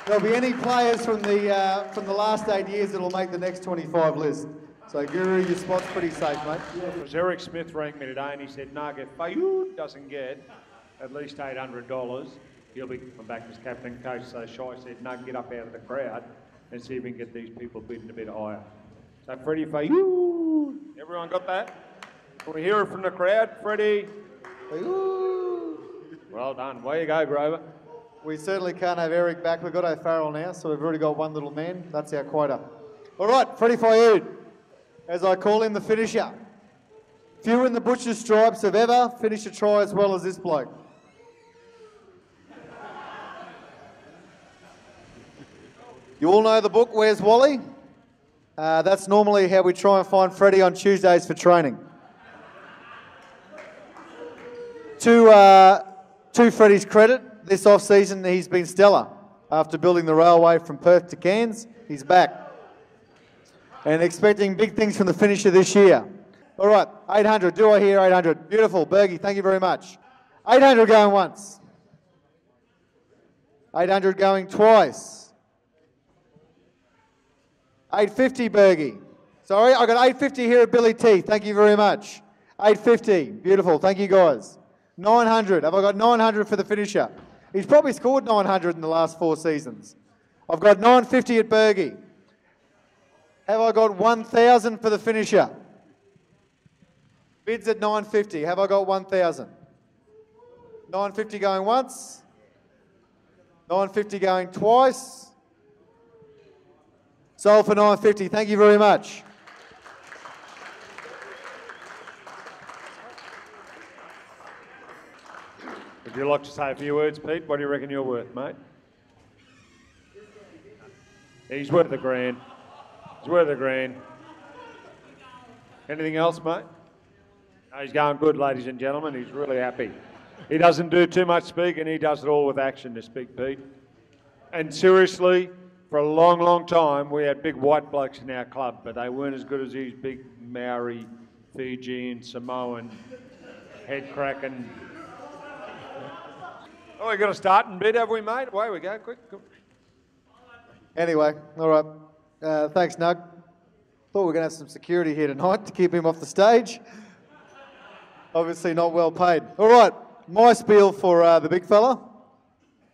there'll be any players from the last 8 years that'll make the next 25 list. So Guru, your spot's pretty safe, mate. Because Eric Smith rang me today and he said, no, if Fayou doesn't get at least $800, he'll be coming back as captain coach. So Shai said, no, get up out of the crowd and see if we can get these people bidding a bit higher. So Freddie Fayou, everyone got that? Can we hear it from the crowd? Freddie Fayou. Well done. Way you go, Grover. We certainly can't have Eric back. We've got O'Farrell now, so we've already got one little man. That's our quota. All right, Freddie Fayou, as I call him, the finisher. Few in the butcher's stripes have ever finished a try as well as this bloke. You all know the book, Where's Wally? That's normally how we try and find Freddie on Tuesdays for training. To Freddie's credit, this off-season he's been stellar. After building the railway from Perth to Cairns, he's back. And expecting big things from the finisher this year. All right, 800. Do I hear 800? Beautiful. Bergie, thank you very much. 800 going once. 800 going twice. 850, Bergie. Sorry, I got 850 here at Billy T. Thank you very much. 850. Beautiful. Thank you, guys. 900. Have I got 900 for the finisher? He's probably scored 900 in the last 4 seasons. I've got 950 at Bergie. Have I got 1,000 for the finisher? Bids at 950. Have I got 1,000? 950 going once. 950 going twice. Sold for 950. Thank you very much. Would you like to say a few words, Pete? What do you reckon you're worth, mate? He's worth a grand. He's worth a grand. Anything else, mate? No, he's going good, ladies and gentlemen. He's really happy. He doesn't do too much speaking. He does it all with action to speak, Pete. And seriously, for a long, long time, we had big white blokes in our club, but they weren't as good as these big Maori, Fijian, Samoan, head-cracking. Oh, we got a starting bid, have we, mate? Away we go, quick. Anyway, all right. Thanks, Nug. Thought we were going to have some security here tonight to keep him off the stage. Obviously not well paid. All right, my spiel for the big fella,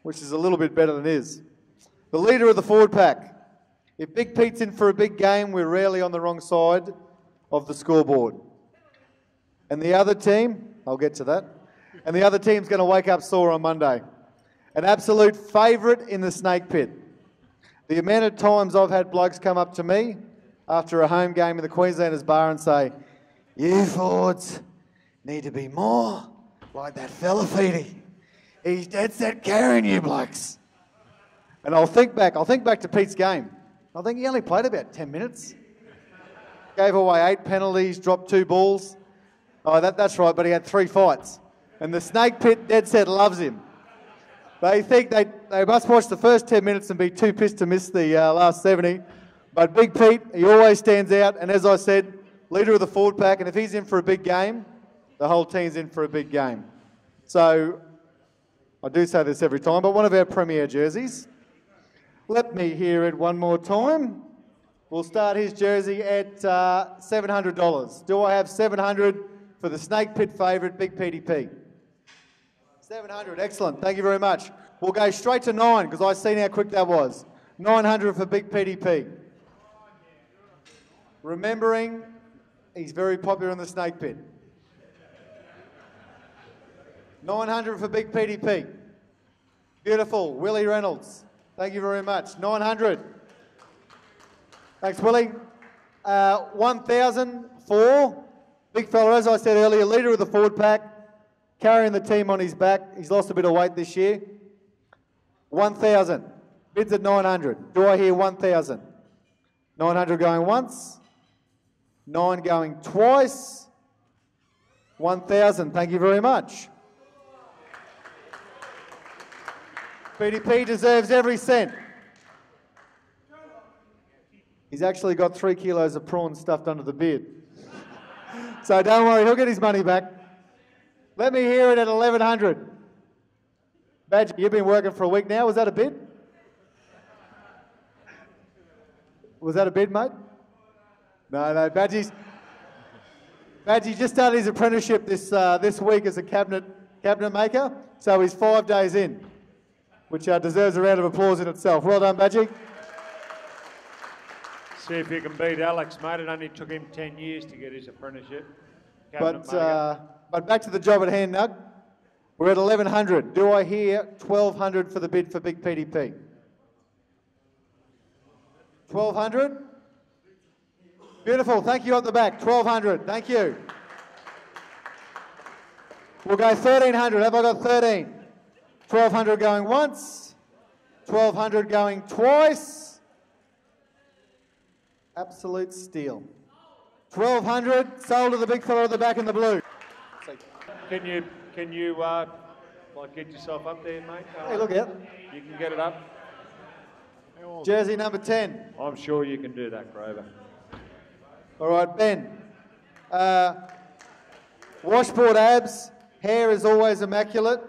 which is a little bit better than his. The leader of the forward pack. If Big Pete's in for a big game, we're rarely on the wrong side of the scoreboard. And the other team, I'll get to that, and the other team's going to wake up sore on Monday. An absolute favourite in the snake pit. The amount of times I've had blokes come up to me after a home game in the Queenslanders bar and say, "You Fords need to be more like that fella Feedy. He's dead set carrying you blokes." And I'll think back to Pete's game. I think he only played about 10 minutes. Gave away 8 penalties, dropped 2 balls. Oh, that's right, but he had 3 fights. And the snake pit dead set loves him. They think they must watch the first 10 minutes and be too pissed to miss the last 70. But Big Pete, he always stands out. And as I said, leader of the forward pack. And if he's in for a big game, the whole team's in for a big game. So I do say this every time, but one of our premier jerseys. Let me hear it one more time. We'll start his jersey at $700. Do I have $700 for the snake pit favourite, Big PDP? $700, excellent. Thank you very much. We'll go straight to 9 because I seen how quick that was. $900 for Big PDP. Remembering, he's very popular in the snake pit. $900 for Big PDP. Beautiful. Willie Reynolds. Thank you very much. $900. Thanks, Willie. $1,000 for big fella, as I said earlier, leader of the forward pack, carrying the team on his back. He's lost a bit of weight this year. $1,000. Bids at $900. Do I hear $1,000? $900 going once. 9 going twice. $1,000. Thank you very much. PDP deserves every cent. He's actually got 3 kilos of prawns stuffed under the beard. So don't worry, he'll get his money back. Let me hear it at $1,100. Badge, you've been working for a week now. Was that a bid? Was that a bid, mate? No, Badgie just started his apprenticeship this week as a cabinet maker, so he's 5 days in, which deserves a round of applause in itself. Well done, Badgie. See if you can beat Alex, mate. It only took him 10 years to get his apprenticeship. But back to the job at hand, Nug. We're at $1,100. Do I hear $1,200 for the bid for Big PDP? $1,200? Beautiful. Thank you at the back. $1,200. Thank you. We'll go $1,300. Have I got 13? $1,200 going once. $1,200 going twice. Absolute steal. $1,200 sold to the big fella at the back in the blue. Can you like get yourself up there, mate? Hey, look out. You can get it up. Jersey number 10. I'm sure you can do that, Grover. All right, Ben. Washboard abs, hair is always immaculate,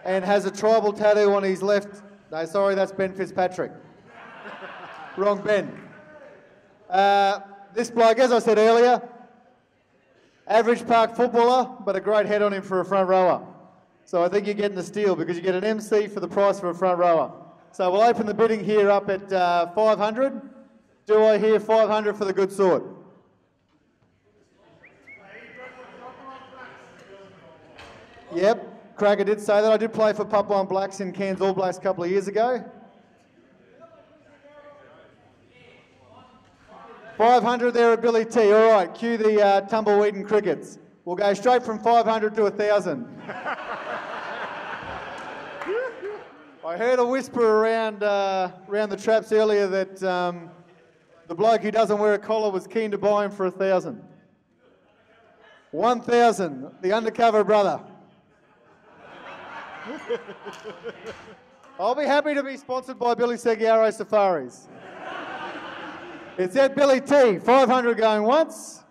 and has a tribal tattoo on his left. No, sorry, that's Ben Fitzpatrick. Wrong Ben. This bloke, as I said earlier, average park footballer, but a great head on him for a front rower. So I think you're getting the steal because you get an MC for the price for a front rower. So we'll open the bidding here up at $500. Do I hear $500 for the good sort? Yep, Cracker did say that. I did play for Papua Blacks in Cairns All Blacks a couple of years ago. $500 there at Billy T. All right, cue the tumbleweed and crickets. We'll go straight from $500 to $1,000. I heard a whisper around the traps earlier that the bloke who doesn't wear a collar was keen to buy him for $1,000. $1,000, the undercover brother. I'll be happy to be sponsored by Billy Seguiaro Safaris. It's at Billy T. $500 going once.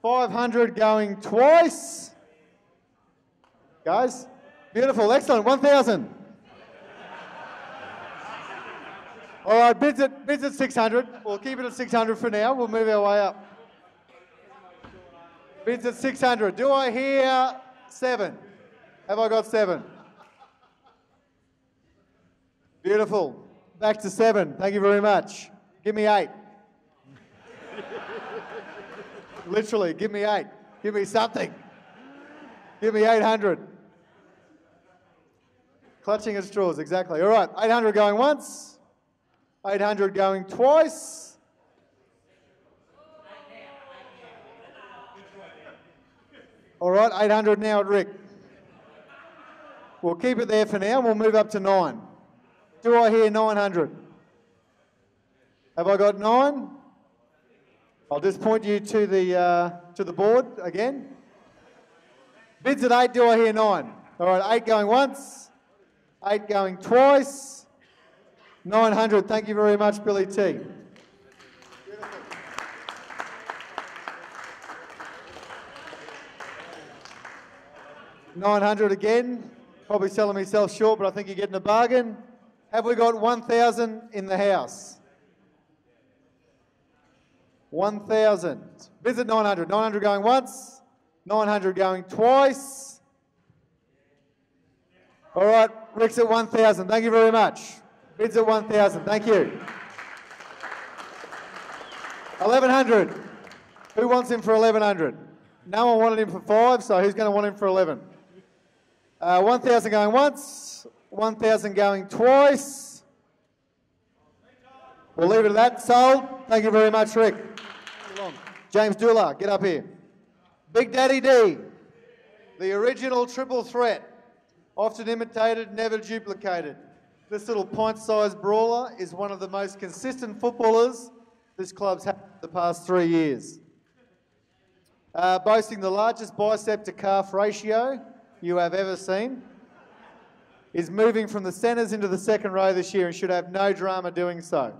$500 going twice. Guys, beautiful, excellent. $1,000. All right, bids at $600. We'll keep it at $600 for now. We'll move our way up. Bids at $600. Do I hear 7? Have I got 7? Beautiful. Back to 7. Thank you very much. Give me 8. Literally, give me 8. Give me something. Give me 800. Clutching at straws, exactly. All right, 800 going once. 800 going twice. All right, 800 now at Rick. We'll keep it there for now. We'll move up to 9. Do I hear 900? Have I got 9? I'll just point you to the board again. Bids at 8. Do I hear 9? All right, 8 going once. 8 going twice. 900. Thank you very much, Billy T. 900 again. Probably selling myself short, but I think you're getting a bargain. Have we got 1,000 in the house? 1,000. Visit 900. 900 going once. 900 going twice. All right, Rick's at 1,000. Thank you very much. Bids at 1,000. Thank you. 1,100. Who wants him for 1,100? No one wanted him for 5, so who's going to want him for 11? 1,000 going once. 1,000 going twice. We'll leave it at that. Sold. Thank you very much, Rick. James Dula, get up here. Big Daddy D, the original triple threat. Often imitated, never duplicated. This little pint-sized brawler is one of the most consistent footballers this club's had the past 3 years. Boasting the largest bicep to calf ratio you have ever seen. Is moving from the centres into the second row this year and should have no drama doing so,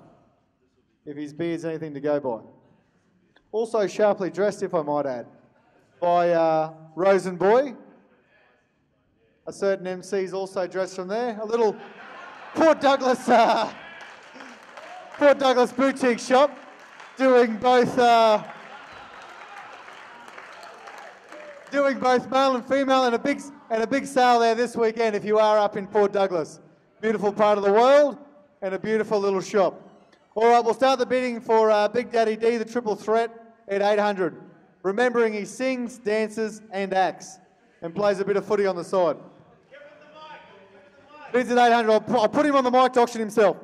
if his beard's anything to go by. Also sharply dressed, if I might add, by Rosenboy. A certain MC's also dressed from there. A little Port Douglas boutique shop doing both male and female, and a big sale there this weekend if you are up in Port Douglas. Beautiful part of the world and a beautiful little shop. All right, we'll start the bidding for Big Daddy D, the triple threat, at 800. Remembering he sings, dances and acts and plays a bit of footy on the side. Bids at 800. I'll put him on the mic to auction himself.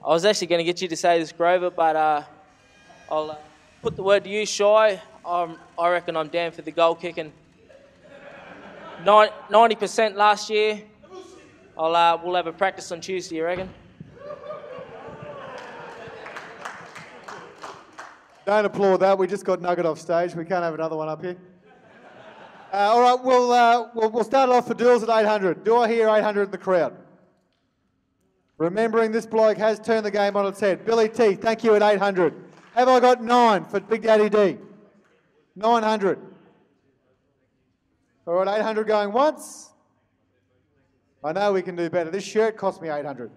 I was actually going to get you to say this, Grothe, but I'll put the word to you, Shy. I reckon I'm down for the goal kicking. 90% last year. We'll have a practice on Tuesday, you reckon? Don't applaud that. We just got Nugget off stage. We can't have another one up here. All right, we'll start it off for duels at 800. Do I hear 800 in the crowd? Remembering this bloke has turned the game on its head. Billy T, thank you at 800. Have I got 9 for Big Daddy D? 900. All right, 800 going once. I know we can do better. This shirt cost me 800.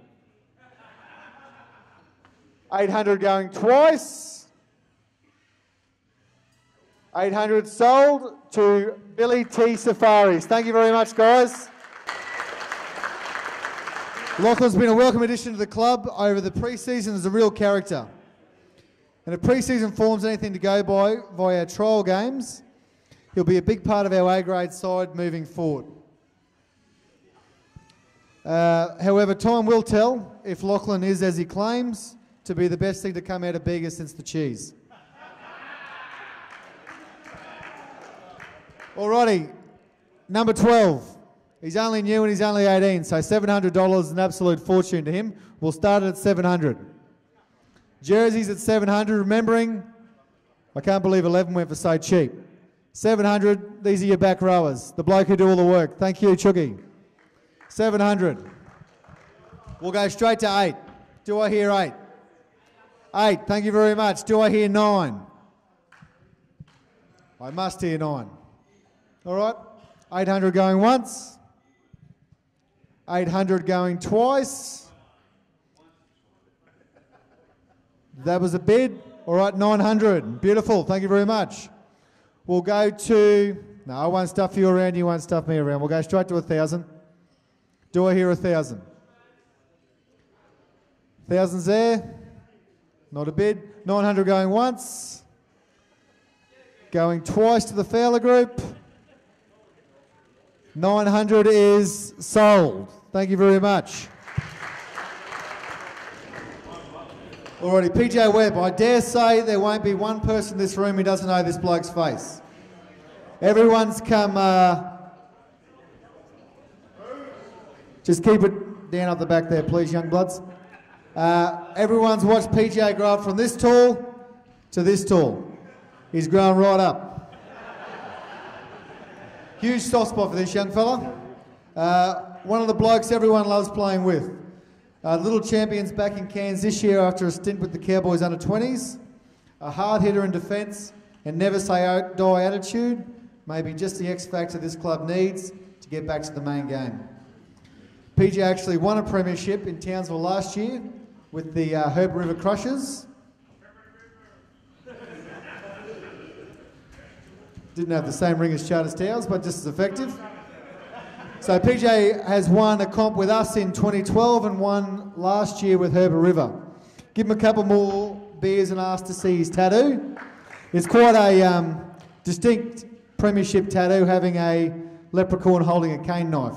800 going twice. 800 sold to Billy T Safaris. Thank you very much, guys. Lachlan's been a welcome addition to the club over the pre-season as a real character. And if pre-season form's anything to go by via our trial games, he'll be a big part of our A-grade side moving forward. However, time will tell if Lachlan is, as he claims, to be the best thing to come out of Bega since the cheese. Alrighty, number 12. He's only new and he's only 18, so $700 is an absolute fortune to him. We'll start it at 700. Jerseys at 700, remembering, I can't believe 11 went for so cheap. 700, these are your back rowers, the bloke who do all the work. Thank you, Chucky. 700. We'll go straight to 8. Do I hear 8? 8, thank you very much. Do I hear 9? I must hear 9. All right, 800 going once. 800 going twice. That was a bid. All right, 900. Beautiful. Thank you very much. We'll go to... No, I won't stuff you around. You won't stuff me around. We'll go straight to 1,000. Do I hear 1,000? 1,000's there. Not a bid. 900 going once. Going twice to the Fowler Group. 900 is sold. Thank you very much. Alrighty, PJ Webb, I dare say there won't be one person in this room who doesn't know this bloke's face. Everyone's come... just keep it down up the back there, please, young bloods. Everyone's watched PJ grow up from this tall to this tall. He's grown right up. Huge soft spot for this young fella. One of the blokes everyone loves playing with. Little champions back in Cairns this year after a stint with the Cowboys under-20s. A hard hitter in defence and never say die attitude. Maybe just the X factor this club needs to get back to the main game. PJ actually won a premiership in Townsville last year with the Herb River Crushers. Didn't have the same ring as Charters Towers, but just as effective. So PJ has won a comp with us in 2012 and won last year with Herb River. Give him a couple more beers and ask to see his tattoo. It's quite a distinct premiership tattoo, having a leprechaun holding a cane knife.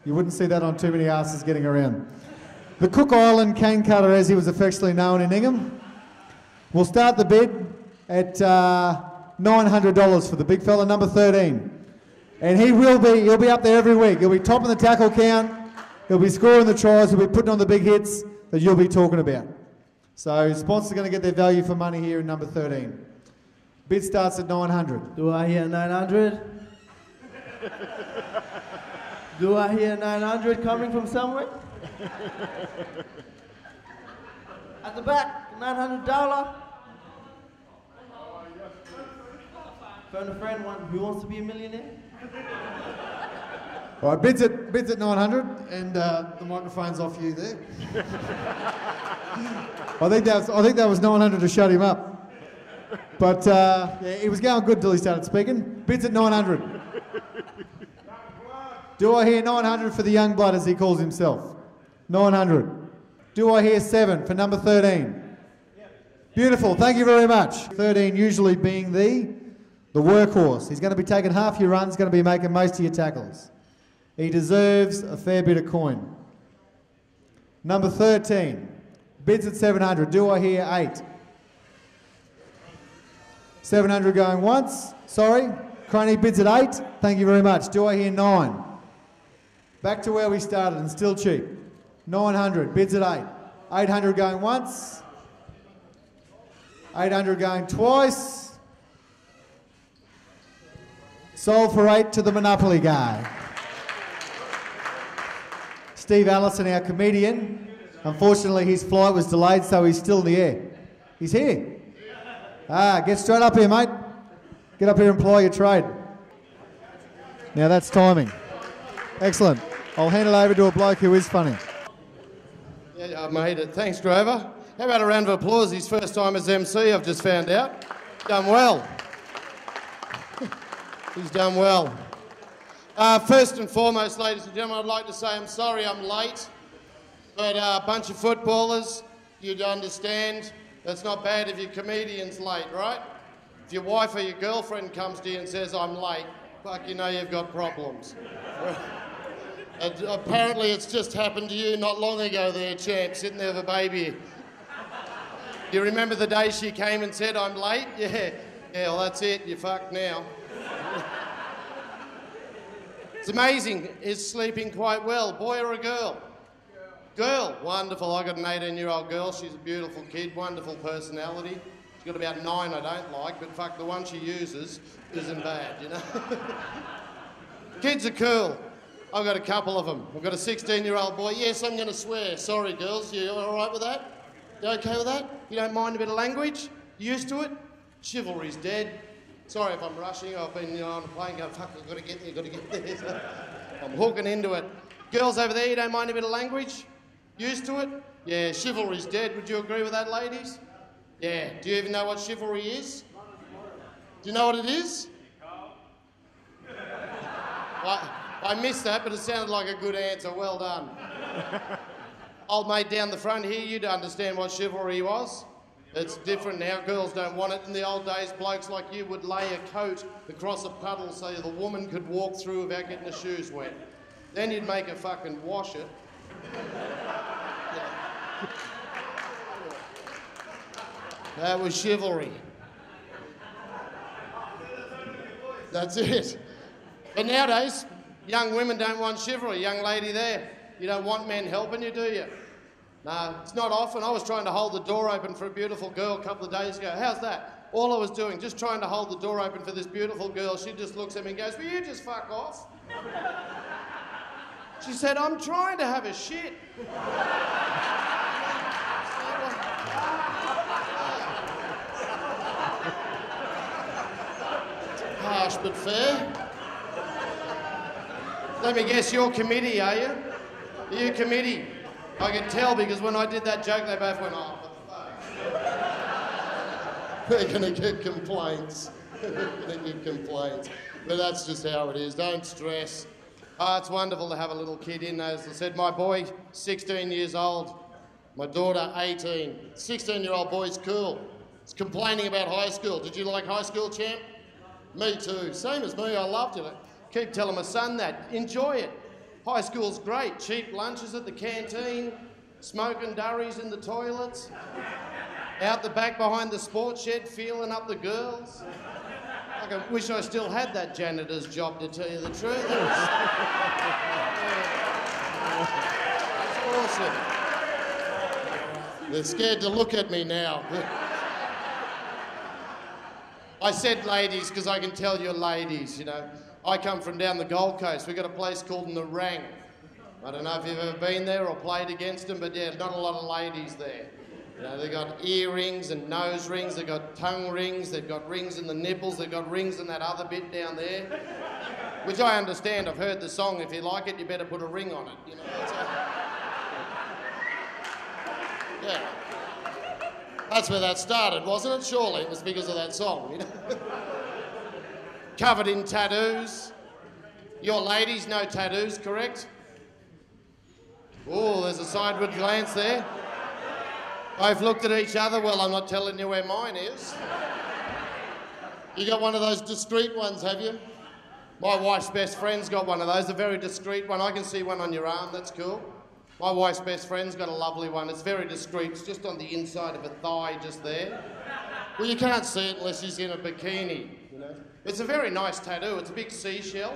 You wouldn't see that on too many asses getting around. The Cook Island cane cutter, as he was affectionately known in Ingham. We'll start the bid at $900 for the big fella, number 13. And he'll be up there every week. He'll be topping the tackle count. He'll be scoring the tries. He'll be putting on the big hits that you'll be talking about. So sponsors are going to get their value for money here in number 13. Bid starts at 900. Do I hear 900? Do I hear 900 coming from somewhere? At the back, $900. Phone a friend, one who wants to be a millionaire? All right, bids at 900, and the microphone's off you there. I think that was 900 to shut him up. But yeah, he was going good till he started speaking. Bids at 900. Do I hear 900 for the young blood, as he calls himself? 900. Do I hear 7 for number 13? Beautiful, thank you very much. 13 usually being the workhorse. He's going to be taking half your runs, going to be making most of your tackles. He deserves a fair bit of coin. Number 13, bids at 700. Do I hear 8? 700 going once. Sorry. Croney bids at 8. Thank you very much. Do I hear 9? Back to where we started and still cheap. 900, bids at 8. 800 going once. 800 going twice. Sold for 8 to the Monopoly guy. Steve Allison, our comedian. Unfortunately, his flight was delayed, so he's still in the air. He's here. Get straight up here, mate. Get up here and ply your trade. Now that's timing. Excellent. I'll hand it over to a bloke who is funny. Yeah, I made it. Thanks, Grover. How about a round of applause? His first time as MC, I've just found out. Done well. He's done well. First and foremost, ladies and gentlemen, I'd like to say I'm sorry I'm late, but a bunch of footballers, you'd understand, that's not bad if your comedian's late, right? If your wife or your girlfriend comes to you and says, I'm late, fuck, you know you've got problems. And apparently it's just happened to you not long ago there, champ, sitting there with a baby. You remember the day she came and said, I'm late? Yeah, well, that's it, you're fucked now. It's amazing, is sleeping quite well. Boy or a girl? Girl, wonderful. I got an 18-year-old girl. She's a beautiful kid, wonderful personality. She's got about 9 I don't like, but fuck, the one she uses isn't bad, you know? Kids are cool. I've got a couple of them. I've got a 16-year-old boy. Yes, I'm going to swear. Sorry, girls. You all right with that? You okay with that? You don't mind a bit of language? You used to it? Chivalry's dead. Sorry if I'm rushing. I've been on a plane going, fuck, I've got to get there, got to get there. So I'm hooking into it. Girls over there, you don't mind a bit of language? Used to it? Yeah, chivalry's dead. Would you agree with that, ladies? Yeah. Do you even know what chivalry is? Do you know what it is? I missed that, but it sounded like a good answer. Well done. Old mate down the front here, you'd understand what chivalry was. It's different now. Girls don't want it. In the old days, blokes like you would lay a coat across a puddle so the woman could walk through without getting her shoes wet. Then you'd make her fucking wash it. That was chivalry. That's it. But nowadays, young women don't want chivalry. Young lady there, you don't want men helping you, do you? No, it's not often. I was trying to hold the door open for a beautiful girl a couple of days ago. How's that? All I was doing, just trying to hold the door open for this beautiful girl. She just looks at me and goes, "Will you just fuck off?" She said, "I'm trying to have a shit." Harsh but fair. Let me guess, you're committee, are you? Are you committee? I can tell because when I did that joke, they both went, "Oh, what the fuck?" We're going to get complaints. We're going to get complaints. But that's just how it is. Don't stress. Oh, it's wonderful to have a little kid in. As I said, my boy, 16 years old. My daughter, 18. 16-year-old boy's cool. He's complaining about high school. Did you like high school, champ? Me too. Same as me. I loved it. I keep telling my son that. Enjoy it. High school's great. Cheap lunches at the canteen, smoking durries in the toilets, out the back behind the sports shed, feeling up the girls. Like, I wish I still had that janitor's job, to tell you the truth. It's awesome. They're scared to look at me now. I said ladies because I can tell you're ladies, you know. I come from down the Gold Coast. We've got a place called Narang. I don't know if you've ever been there or played against them, but yeah, not a lot of ladies there. You know, they've got earrings and nose rings, they've got tongue rings, they've got rings in the nipples, they've got rings in that other bit down there, which I understand. I've heard the song, if you like it, you better put a ring on it. You know, yeah. That's where that started, wasn't it? Surely it was because of that song, you know. Covered in tattoos. Your ladies, no tattoos, correct? Oh, there's a sideward glance there. Both looked at each other. Well, I'm not telling you where mine is. You got one of those discreet ones, have you? My wife's best friend's got one of those, a very discreet one. I can see one on your arm, that's cool. My wife's best friend's got a lovely one. It's very discreet. It's just on the inside of her thigh, just there. Well, you can't see it unless she's in a bikini, you know. It's a very nice tattoo. It's a big seashell,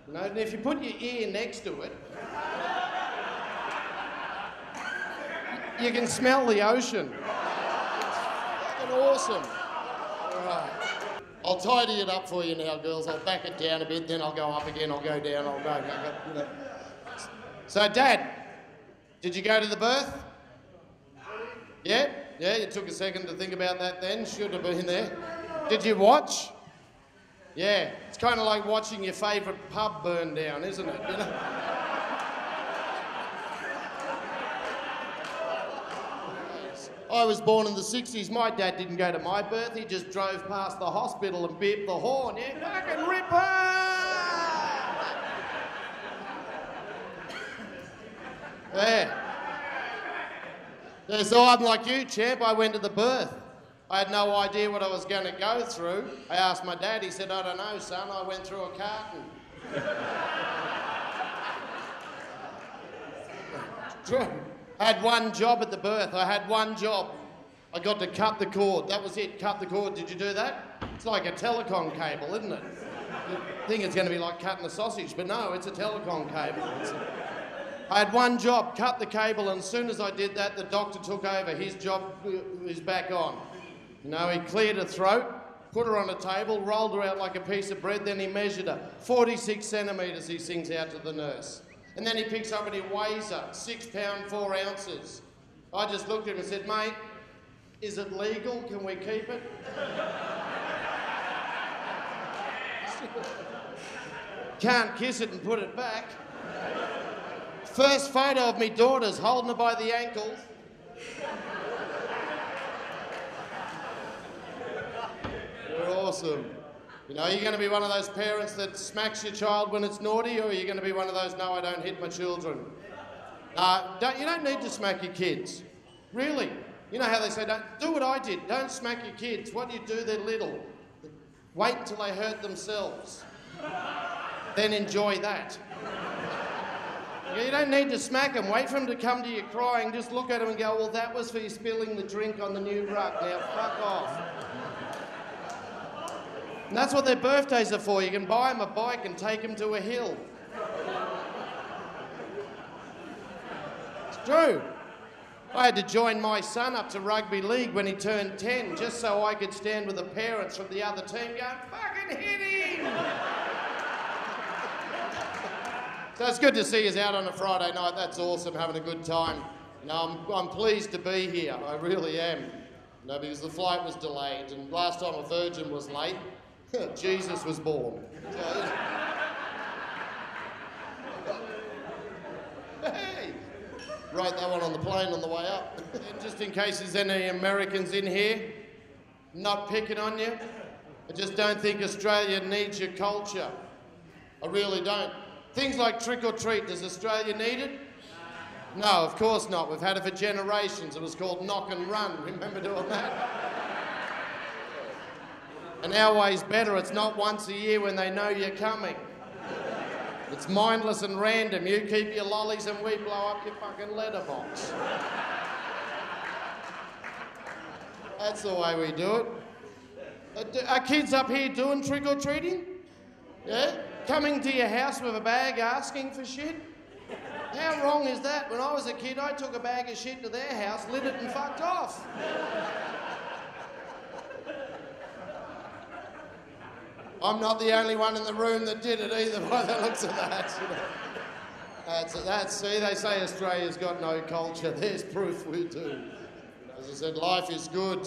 you know, and if you put your ear next to it, you can smell the ocean. It's fucking awesome. All right. I'll tidy it up for you now, girls. I'll back it down a bit, then I'll go up again, I'll go down, I'll go, you know. So, Dad, did you go to the birth? Yeah? Yeah, you took a second to think about that then. Should have been there. Did you watch? Yeah. It's kind of like watching your favourite pub burn down, isn't it? You know? I was born in the 60s. My dad didn't go to my birth. He just drove past the hospital and beeped the horn. Yeah, fucking ripper! Yeah, so I'm like you, champ. I went to the birth. I had no idea what I was going to go through. I asked my dad. He said, "I don't know, son. I went through a carton." True. I had one job at the birth. I had one job. I got to cut the cord. That was it. Cut the cord. Did you do that? It's like a telecom cable, isn't it? You think it's going to be like cutting a sausage, but no, it's a telecom cable. I had one job, cut the cable, and as soon as I did that, the doctor took over. His job is back on. You know, he cleared her throat, put her on a table, rolled her out like a piece of bread, then he measured her. 46 centimetres, he sings out to the nurse. And then he picks up and he weighs her, 6 pounds, 4 ounces. I just looked at him and said, "Mate, is it legal? Can we keep it?" Can't kiss it and put it back. First photo of me daughters holding her by the ankles. You're awesome. You know, you're going to be one of those parents that smacks your child when it's naughty, or are you going to be one of those, "No, I don't hit my children"? You don't need to smack your kids. Really. You know how they say, don't do what I did, don't smack your kids. What do you do? They're little. Wait until they hurt themselves. Then enjoy that. You don't need to smack them. Wait for them to come to you crying. Just look at them and go, well, that was for you spilling the drink on the new rug. Now, fuck off. And that's what their birthdays are for. You can buy them a bike and take them to a hill. It's true. I had to join my son up to rugby league when he turned 10 just so I could stand with the parents from the other team going, fucking hit him! So it's good to see you out on a Friday night. That's awesome, having a good time. You know, I'm pleased to be here. I really am. You know, because the flight was delayed, and last time a virgin was late, Jesus was born. So, hey! Wrote that one on the plane on the way up. And just in case there's any Americans in here, not picking on you, I just don't think Australia needs your culture. I really don't. Things like trick or treat, does Australia need it? No, of course not. We've had it for generations. It was called knock and run. Remember doing that? And our way's better. It's not once a year when they know you're coming. It's mindless and random. You keep your lollies and we blow up your fucking letterbox. That's the way we do it. Are kids up here doing trick or treating? Yeah? Coming to your house with a bag asking for shit? How wrong is that? When I was a kid, I took a bag of shit to their house, lit it and fucked off. I'm not the only one in the room that did it either by the looks of that. See, they say Australia's got no culture. There's proof we do. As I said, life is good.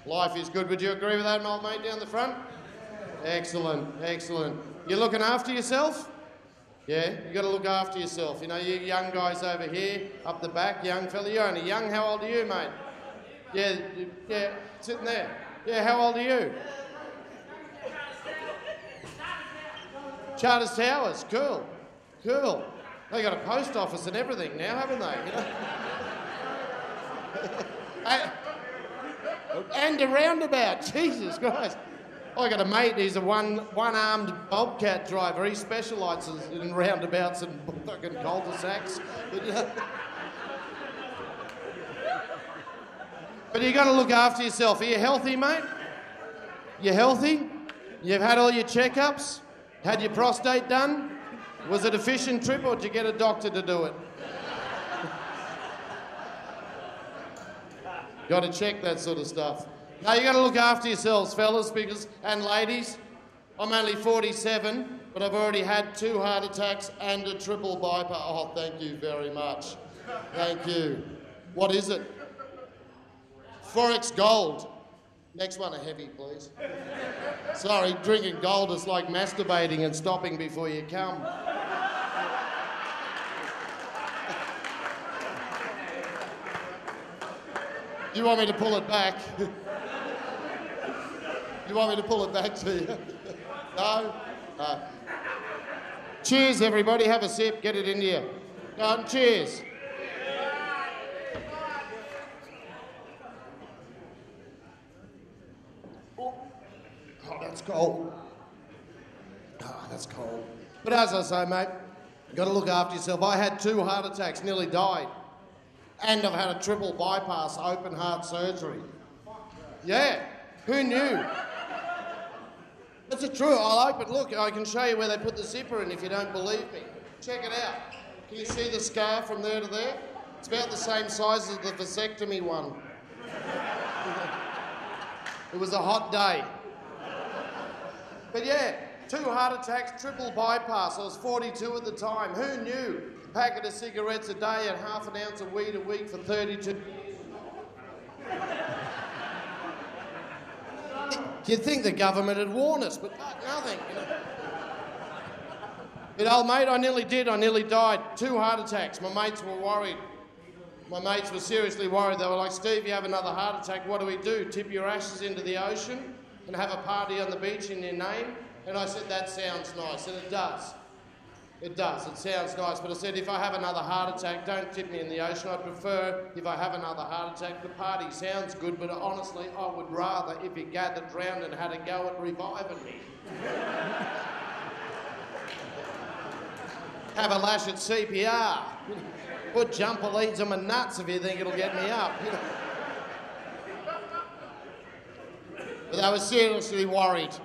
Life is good. Would you agree with that, old mate, down the front? Excellent, excellent. You looking after yourself? Yeah, you got to look after yourself. You know, you young guys over here, up the back, young fella. You're only young. How old are you, mate? Yeah, sitting there. Yeah, how old are you? Charters Towers, cool, cool. They got a post office and everything now, haven't they? You know? And a roundabout, Jesus Christ. I got a mate, he's a one-armed bobcat driver. He specialises in roundabouts and fucking cul-de-sacs. But you got to look after yourself. Are you healthy, mate? You healthy? You've had all your checkups? Had your prostate done? Was it a fishing trip or did you get a doctor to do it? Got to check that sort of stuff. Now you got to look after yourselves, fellas, and ladies. I'm only 47, but I've already had 2 heart attacks and a triple bypass. Oh, thank you very much. Thank you. What is it? Forex Gold. Next one, a heavy, please. Sorry, drinking gold is like masturbating and stopping before you come. You want me to pull it back? You want me to pull it back to you? No? Cheers, everybody. Have a sip. Get it in here. Go on, cheers. Oh, that's cold. Oh, that's cold. But as I say, mate, you've got to look after yourself. I had 2 heart attacks, nearly died. And I've had a triple bypass, open heart surgery. Yeah, who knew? That's the truth. I'll open. Look, I can show you where they put the zipper in if you don't believe me. Check it out. Can you see the scar from there to there? It's about the same size as the vasectomy one. It was a hot day. But yeah, 2 heart attacks, triple bypass. I was 42 at the time. Who knew? A packet of cigarettes a day and half an ounce of weed a week for 32 years. You'd think the government had warned us, but nothing. You know. But old mate, I nearly did. I nearly died. 2 heart attacks. My mates were worried. My mates were seriously worried. They were like, Steve, you have another heart attack. What do we do? Tip your ashes into the ocean and have a party on the beach in your name? And I said, that sounds nice. And it does. It does. It sounds nice. But I said, if I have another heart attack, don't tip me in the ocean. I'd prefer, if I have another heart attack, the party sounds good, but honestly, I would rather if you gathered round and had a go at reviving me. Have a lash at CPR. Put jumper leads on my nuts if you think it'll get me up. But they were seriously worried.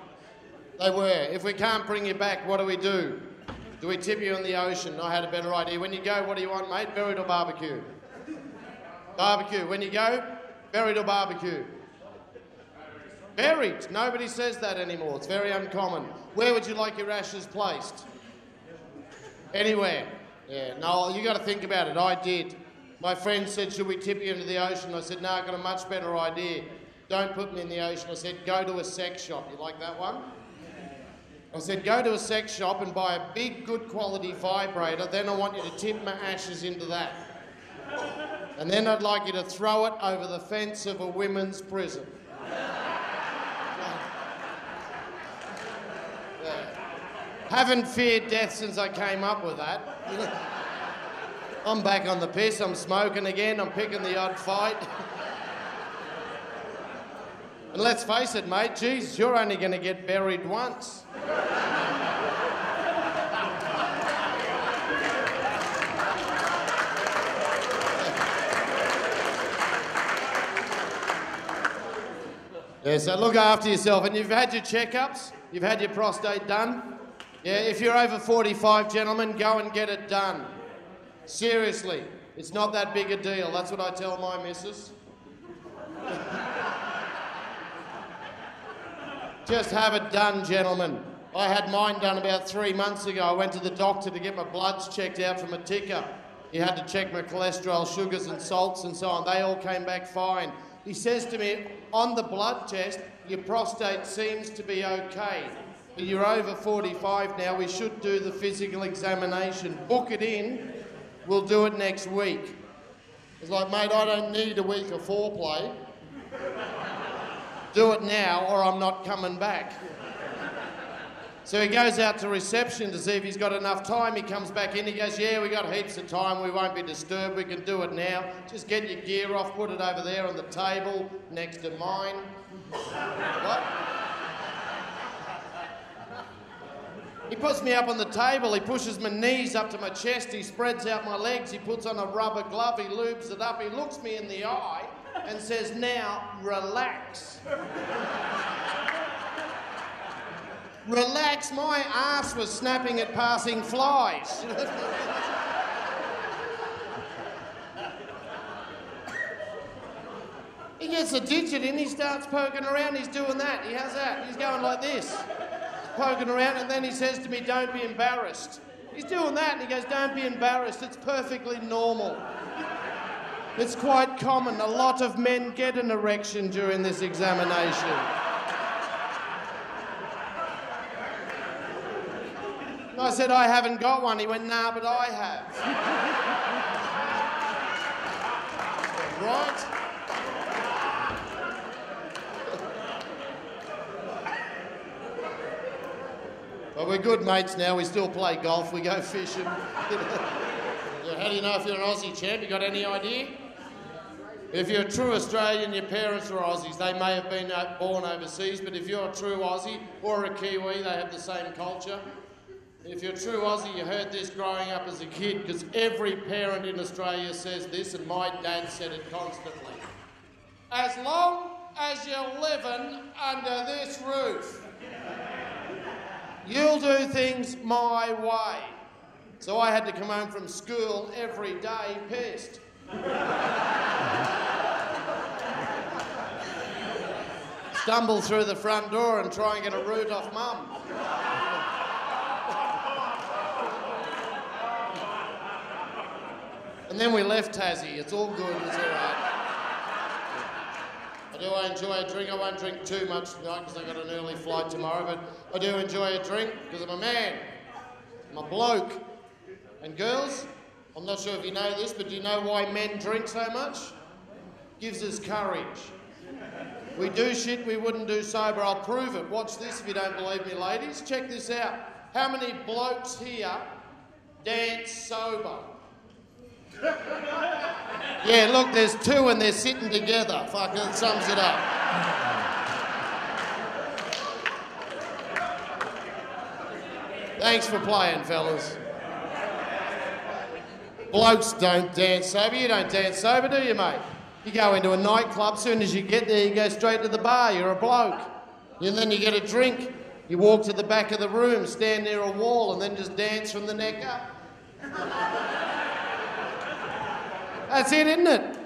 They were. If we can't bring you back, what do? Do we tip you in the ocean? I had a better idea. When you go, what do you want, mate? Buried or barbecue? Barbecue. When you go, buried or barbecue? Buried. Nobody says that anymore. It's very uncommon. Where would you like your ashes placed? Anywhere. Yeah, no, you got to think about it. I did. My friend said, should we tip you into the ocean? I said, no, I've got a much better idea. Don't put me in the ocean. I said, go to a sex shop. You like that one? I said, go to a sex shop and buy a big, good quality vibrator. Then I want you to tip my ashes into that. And then I'd like you to throw it over the fence of a women's prison. Haven't feared death since I came up with that. I'm back on the piss, I'm smoking again, I'm picking the odd fight. And let's face it, mate, Jesus, you're only going to get buried once. Yeah, so look after yourself. And you've had your checkups, you've had your prostate done. Yeah, if you're over 45, gentlemen, go and get it done. Seriously, it's not that big a deal. That's what I tell my missus. Just have it done, gentlemen. I had mine done about 3 months ago. I went to the doctor to get my bloods checked out from a ticker. He had to check my cholesterol, sugars and salts and so on. They all came back fine. He says to me, on the blood test, your prostate seems to be okay. But you're over 45 now, we should do the physical examination. Book it in, we'll do it next week. It's like, mate, I don't need a week of foreplay. Do it now or I'm not coming back. So he goes out to reception to see if he's got enough time. He comes back in, he goes, yeah, we got heaps of time, we won't be disturbed, we can do it now. Just get your gear off, put it over there on the table next to mine. What? He puts me up on the table, he pushes my knees up to my chest, he spreads out my legs, he puts on a rubber glove, he lubes it up, he looks me in the eye and says, now, relax. Relax, my ass was snapping at passing flies. He gets a digit in, he starts poking around, he's doing that, he has that, he's going like this. Poking around, and then he says to me, don't be embarrassed. He's doing that, and he goes, don't be embarrassed, it's perfectly normal. It's quite common. A lot of men get an erection during this examination. And I said, I haven't got one. He went, nah, but I have. Right? Well, we're good mates now. We still play golf. We go fishing. How do you know if you're an Aussie champ? You got any idea? If you're a true Australian, your parents are Aussies. They may have been born overseas, but if you're a true Aussie or a Kiwi, they have the same culture. If you're a true Aussie, you heard this growing up as a kid, because every parent in Australia says this, and my dad said it constantly. As long as you're living under this roof, you'll do things my way. So I had to come home from school every day pissed. Stumble through the front door and try and get a root off mum. And then we left Tassie. It's all good, it's all right. I enjoy a drink. I won't drink too much tonight because I've got an early flight tomorrow, but I do enjoy a drink because I'm a man. I'm a bloke. And girls, I'm not sure if you know this, but do you know why men drink so much? Gives us courage. We do shit we wouldn't do sober. I'll prove it. Watch this if you don't believe me, ladies. Check this out. How many blokes here dance sober. Yeah, look, there's two and they're sitting together. Fuck, it sums it up. Thanks for playing, fellas. Blokes don't dance sober. You don't dance sober, do you, mate? You go into a nightclub, soon as you get there, you go straight to the bar. You're a bloke. And then you get a drink. You walk to the back of the room, stand near a wall, and then just dance from the neck up. That's it, isn't it?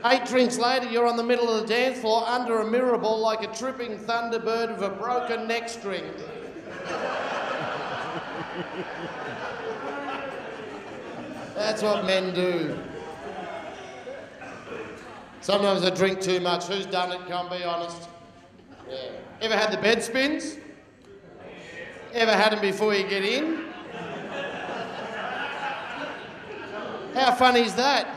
8 drinks later, you're on the middle of the dance floor under a mirror ball like a tripping thunderbird with a broken neck string. That's what men do. Sometimes I drink too much. Who's done it? Come be honest. Yeah. Ever had the bed spins? Ever had them before you get in? How funny is that?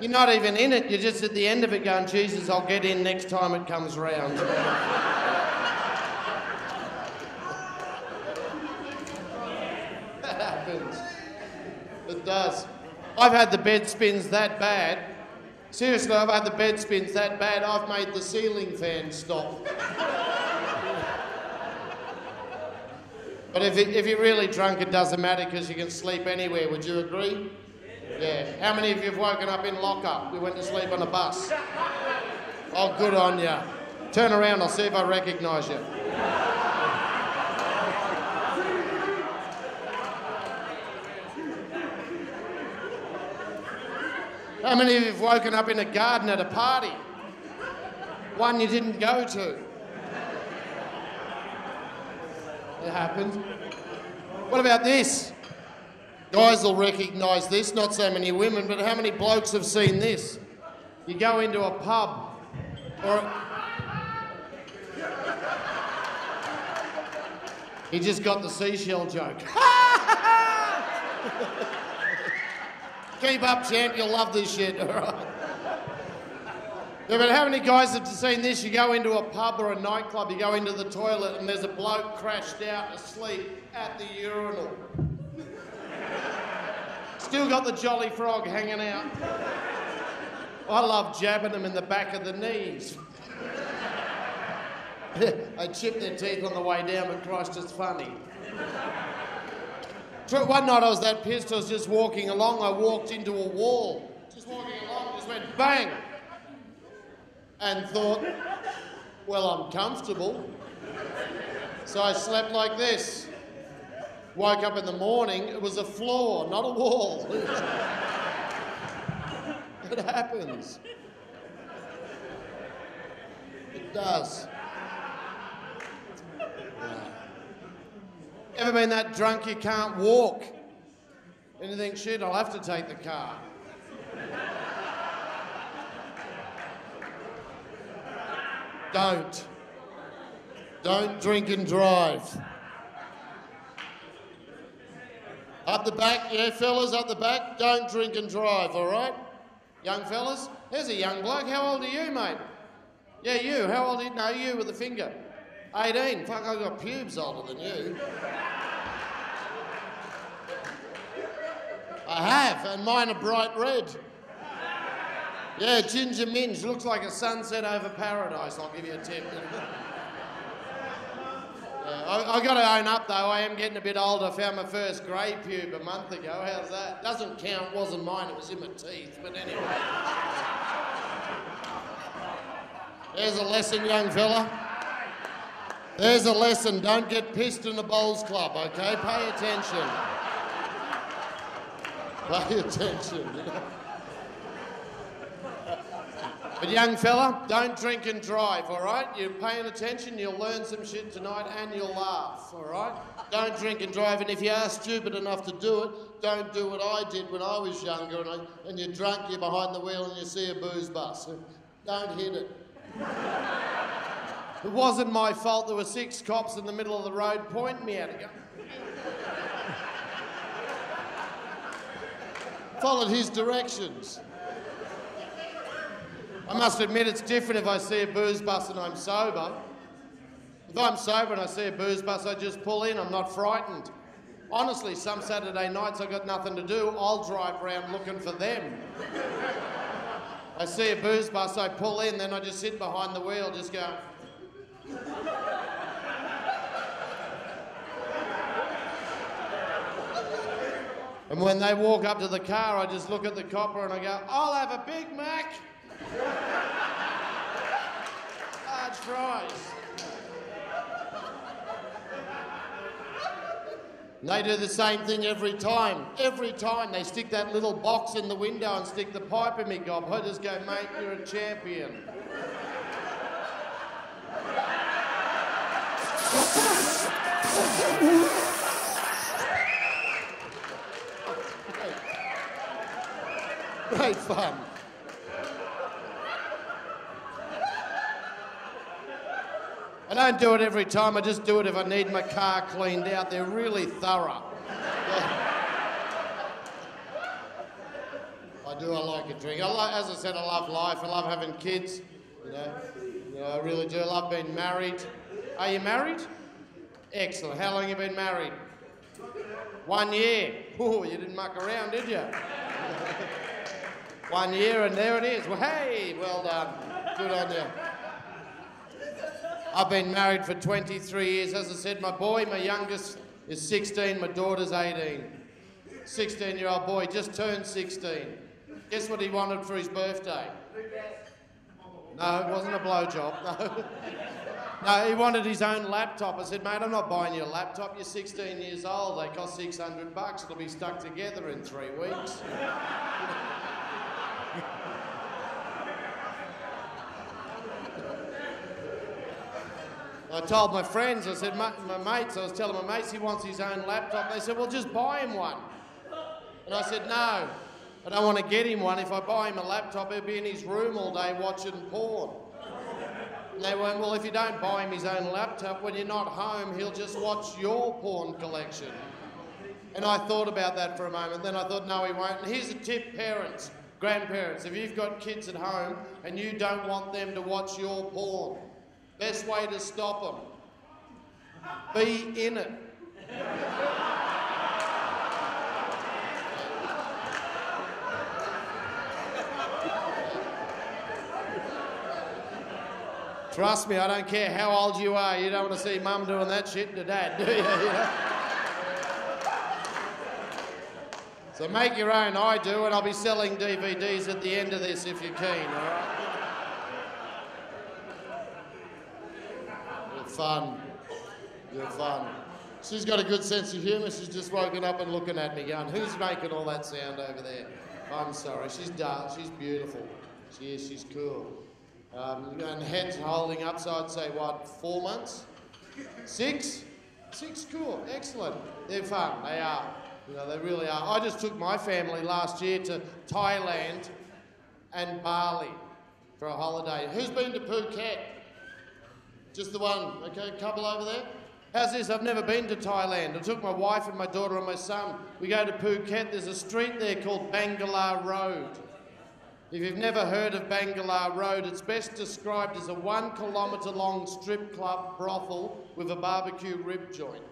You're not even in it. You're just at the end of it going, Jesus, I'll get in next time it comes round. That happens. It does. I've had the bed spins that bad. Seriously, I've had the bed spins that bad, I've made the ceiling fan stop. But if you're really drunk, it doesn't matter because you can sleep anywhere. Would you agree? Yeah. How many of you have woken up in lockup? We went to sleep on a bus. Oh, good on you. Turn around, I'll see if I recognise you. How many of you have woken up in a garden at a party? One you didn't go to. It happens. What about this? Guys will recognise this, not so many women, but how many blokes have seen this? You go into a pub or... He just got the seashell joke. Keep up, champ, you'll love this shit, all right? Yeah, but how many guys have seen this? You go into a pub or a nightclub, you go into the toilet and there's a bloke crashed out asleep at the urinal. Still got the jolly frog hanging out. I love jabbing them in the back of the knees. They chip their teeth on the way down, but Christ, it's funny. One night I was that pissed, I was just walking along, I walked into a wall. Just walking along, just went bang! And thought, well, I'm comfortable. So I slept like this. Woke up in the morning, it was a floor, not a wall. It happens. It does. Ever been that drunk you can't walk? And you think, shit, I'll have to take the car. Don't. Don't drink and drive. Up the back, yeah, fellas, up the back, don't drink and drive, all right? Young fellas, there's a young bloke. How old are you, mate? Yeah, you. How old are you? No, you with a finger. 18. Fuck, I've got pubes older than you. I have, and mine are bright red. Yeah, ginger minge. Looks like a sunset over paradise. I'll give you a tip. I got to own up, though. I am getting a bit older. I found my first grey pube a month ago. How's that? Doesn't count. Wasn't mine. It was in my teeth. But anyway. There's a lesson, young fella. There's a lesson. Don't get pissed in the bowls club, OK? Pay attention. Pay attention. But young fella, don't drink and drive, all right? You're paying attention, you'll learn some shit tonight and you'll laugh, all right? Don't drink and drive, and if you are stupid enough to do it, don't do what I did when I was younger and you're drunk, you're behind the wheel and you see a booze bus. Don't hit it. It wasn't my fault. There were 6 cops in the middle of the road pointing me at it. Followed his directions. I must admit it's different if I see a booze bus and I'm sober. If I'm sober and I see a booze bus, I just pull in. I'm not frightened. Honestly, some Saturday nights I've got nothing to do, I'll drive around looking for them. I see a booze bus, I pull in, then I just sit behind the wheel, just go. And when they walk up to the car, I just look at the copper and I go, I'll have a Big Mac. Large fries. And they do the same thing every time. Every time they stick that little box in the window and stick the pipe in me gob. I just go, mate, you're a champion. Great fun. I don't do it every time, I just do it if I need my car cleaned out. They're really thorough. I like a drink. As I said, I love life. I love having kids. You know, I really do. I love being married. Are you married? Excellent. How long have you been married? 1 year. Oh, you didn't muck around, did you? 1 year and there it is. Well, hey, well done. Good on you. I've been married for 23 years. As I said, my youngest, is 16, my daughter's 18. 16-year-old boy, just turned 16. Guess what he wanted for his birthday? No, it wasn't a blowjob, no. No, he wanted his own laptop. I said, mate, I'm not buying you a laptop. You're 16 years old. They cost $600. It'll be stuck together in 3 weeks. I told my friends, I said, my mates, I was telling my mates he wants his own laptop. They said, well, just buy him one. And I said, no, I don't want to get him one. If I buy him a laptop, he'll be in his room all day watching porn. And they went, well, if you don't buy him his own laptop, when you're not home, he'll just watch your porn collection. And I thought about that for a moment. Then I thought, no, he won't. And here's a tip, parents, grandparents. If you've got kids at home and you don't want them to watch your porn, best way to stop them, be in it. Trust me, I don't care how old you are, you don't want to see mum doing that shit to dad, do you? So make your own, I do, and I'll be selling DVDs at the end of this if you're keen, all right? Fun. You're fun. She's got a good sense of humour. She's just woken up and looking at me going, who's making all that sound over there? I'm sorry. She's dark. She's beautiful. She is. She's cool. And head's holding up, so I'd say, what, 4 months? 6? 6, cool. Excellent. They're fun. They are. You know, they really are. I just took my family last year to Thailand and Bali for a holiday. Who's been to Phuket? Just the one, okay, couple over there. How's this? I've never been to Thailand. I took my wife and my daughter and my son. We go to Phuket. There's a street there called Bangala Road. If you've never heard of Bangala Road, it's best described as a 1 kilometre long strip club brothel with a barbecue rib joint.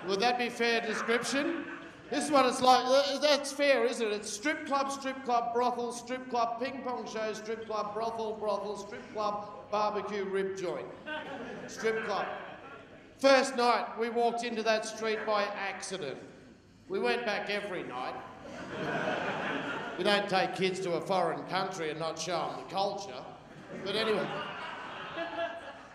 Would that be a fair description? This is what it's like. That's fair, isn't it? It's strip club, brothel, strip club, ping pong show, strip club, brothel, strip club, barbecue rib joint. Strip club. First night, we walked into that street by accident. We went back every night. We don't take kids to a foreign country and not show them the culture. But anyway,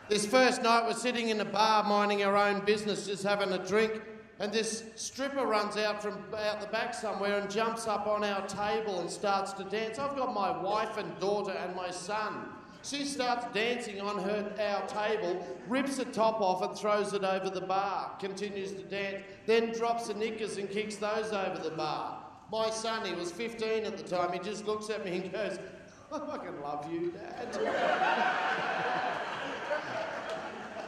this first night we're sitting in a bar minding our own business, just having a drink, and this stripper runs out from out the back somewhere and jumps up on our table and starts to dance. I've got my wife and daughter and my son. She starts dancing on our table, rips the top off and throws it over the bar, continues to dance, then drops the knickers and kicks those over the bar. My son, he was 15 at the time, he just looks at me and goes, I fucking love you, Dad.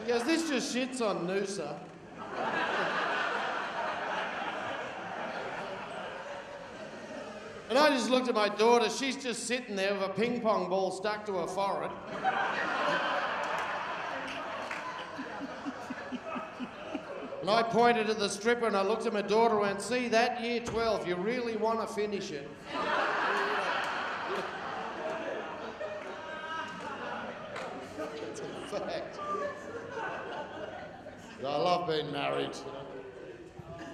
He goes, this just shits on Noosa. And I just looked at my daughter, she's just sitting there with a ping pong ball stuck to her forehead. And I pointed at the stripper and I looked at my daughter and went, see that, year 12, you really want to finish it. It's a fact. I love being married.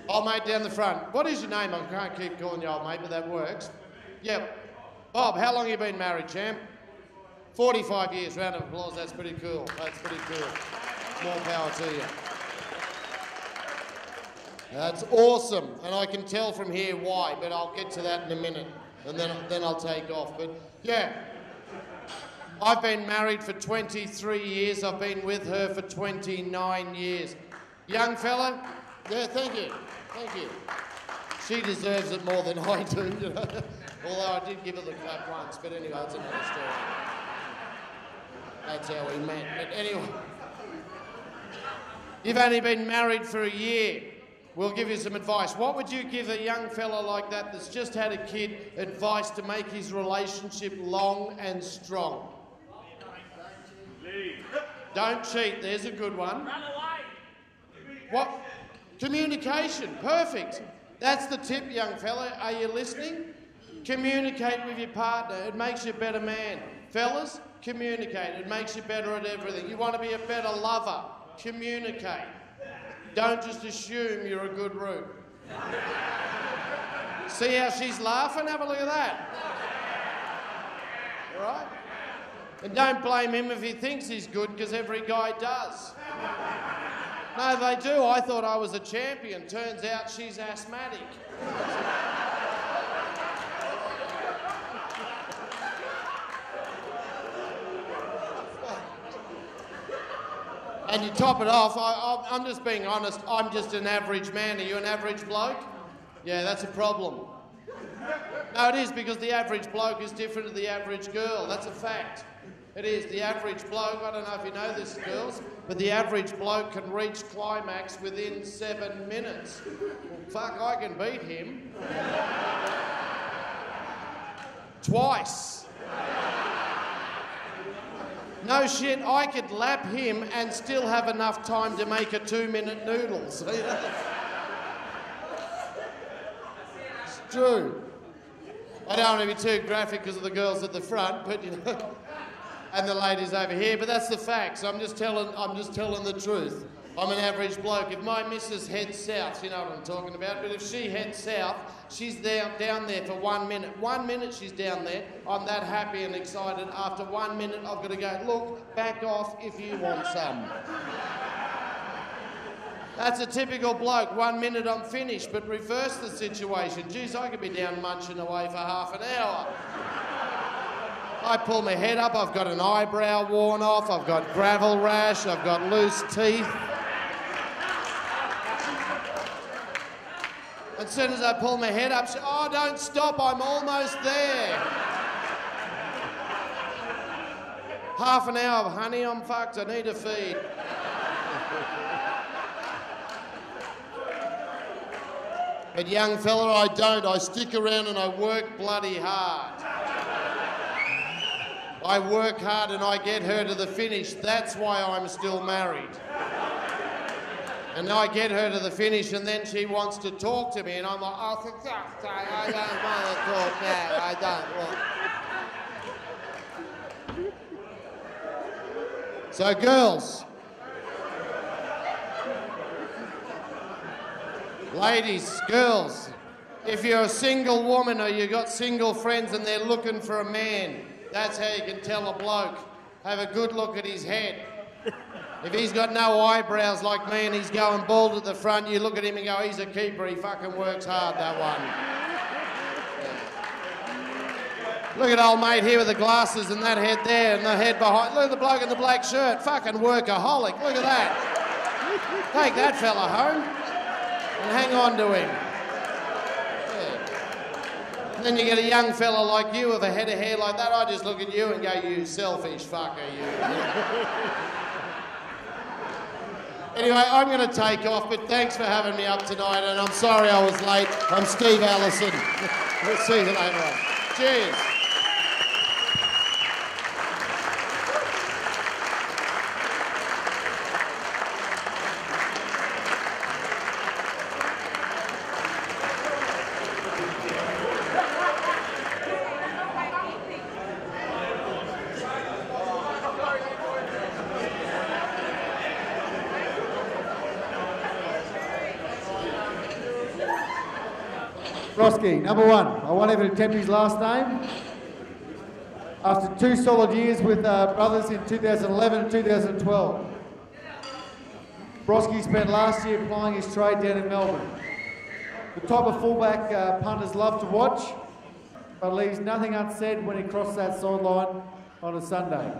Old mate down the front. What is your name? I can't keep calling you old mate, but that works. Yep. Bob, how long have you been married, champ? 45 years. Round of applause. That's pretty cool. That's pretty cool. More power to you. That's awesome. And I can tell from here why, but I'll get to that in a minute. And then I'll take off. But yeah, I've been married for 23 years. I've been with her for 29 years. Young fella? Yeah, thank you. Thank you. She deserves it more than I do, you know. Although I did give her the clap once, but anyway, that's another story. That's how we met. But anyway, you've only been married for a year. We'll give you some advice. What would you give a young fella like that that's just had a kid advice to make his relationship long and strong? Don't cheat. There's a good one. What? Communication. Perfect. That's the tip, young fella. Are you listening? Communicate with your partner. It makes you a better man. Fellas, communicate. It makes you better at everything. You want to be a better lover. Communicate. Don't just assume you're a good root. See how she's laughing? Have a look at that. All right? And don't blame him if he thinks he's good, because every guy does. No, they do. I thought I was a champion. Turns out she's asthmatic. And you top it off, I'm just being honest, I'm just an average man. Are you an average bloke? Yeah, that's a problem. No, it is, because the average bloke is different to the average girl. That's a fact. It is. The average bloke, I don't know if you know this, girls, but the average bloke can reach climax within 7 minutes. Well, fuck, I can beat him. Twice. No shit, I could lap him and still have enough time to make a 2-minute noodles. It's true. I don't want to be too graphic because of the girls at the front, but you know, and the ladies over here, but that's the facts. I'm just telling the truth. I'm an average bloke. If my missus heads south, you know what I'm talking about, but if she heads south, she's down there for 1 minute. 1 minute she's down there. I'm that happy and excited. After 1 minute, I've got to go, look, back off if you want some. That's a typical bloke. 1 minute, I'm finished, but reverse the situation. Geez, I could be down munching away for half an hour. I pull my head up, I've got an eyebrow worn off, I've got gravel rash, I've got loose teeth. As soon as I pull my head up, she, oh, don't stop, I'm almost there. Half an hour, honey, I'm fucked, I need a feed. But young fella, I don't. I stick around and I work bloody hard. I work hard and I get her to the finish. That's why I'm still married. And I get her to the finish and then she wants to talk to me and I'm like, oh, for fuck's sake, I don't want to talk now. I don't want. So girls, ladies, girls, if you're a single woman or you've got single friends and they're looking for a man, that's how you can tell a bloke. Have a good look at his head. If he's got no eyebrows like me and he's going bald at the front, you look at him and go, he's a keeper, he fucking works hard, that one. Look at old mate here with the glasses and that head there and the head behind. Look at the bloke in the black shirt, fucking workaholic, look at that. Take that fella home and hang on to him. And then you get a young fella like you with a head of hair like that, I just look at you and go, you selfish fucker, you. Anyway, I'm going to take off, but thanks for having me up tonight, and I'm sorry I was late. I'm Steve Allison. We'll see you later on. Cheers. Broski, number 1. I won't even attempt his last name. After 2 solid years with Brothers in 2011 and 2012. Broski spent last year plying his trade down in Melbourne. The type of fullback punters love to watch, but leaves nothing unsaid when he crosses that sideline on a Sunday.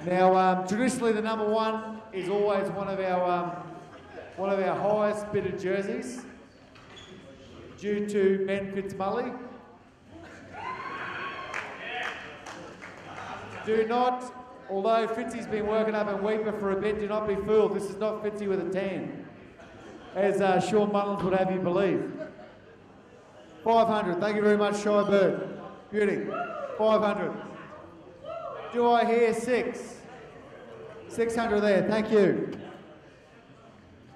Now, traditionally, the number 1 is always one of our highest bidded jerseys, due to Ben Fitzmully. Do not, although Fitzy's been working up in Weeper for a bit, do not be fooled. This is not Fitzy with a tan, as Sean Mullins would have you believe. 500. Thank you very much, Shy Bird. Beauty. 500. Do I hear 6? 600 there. Thank you.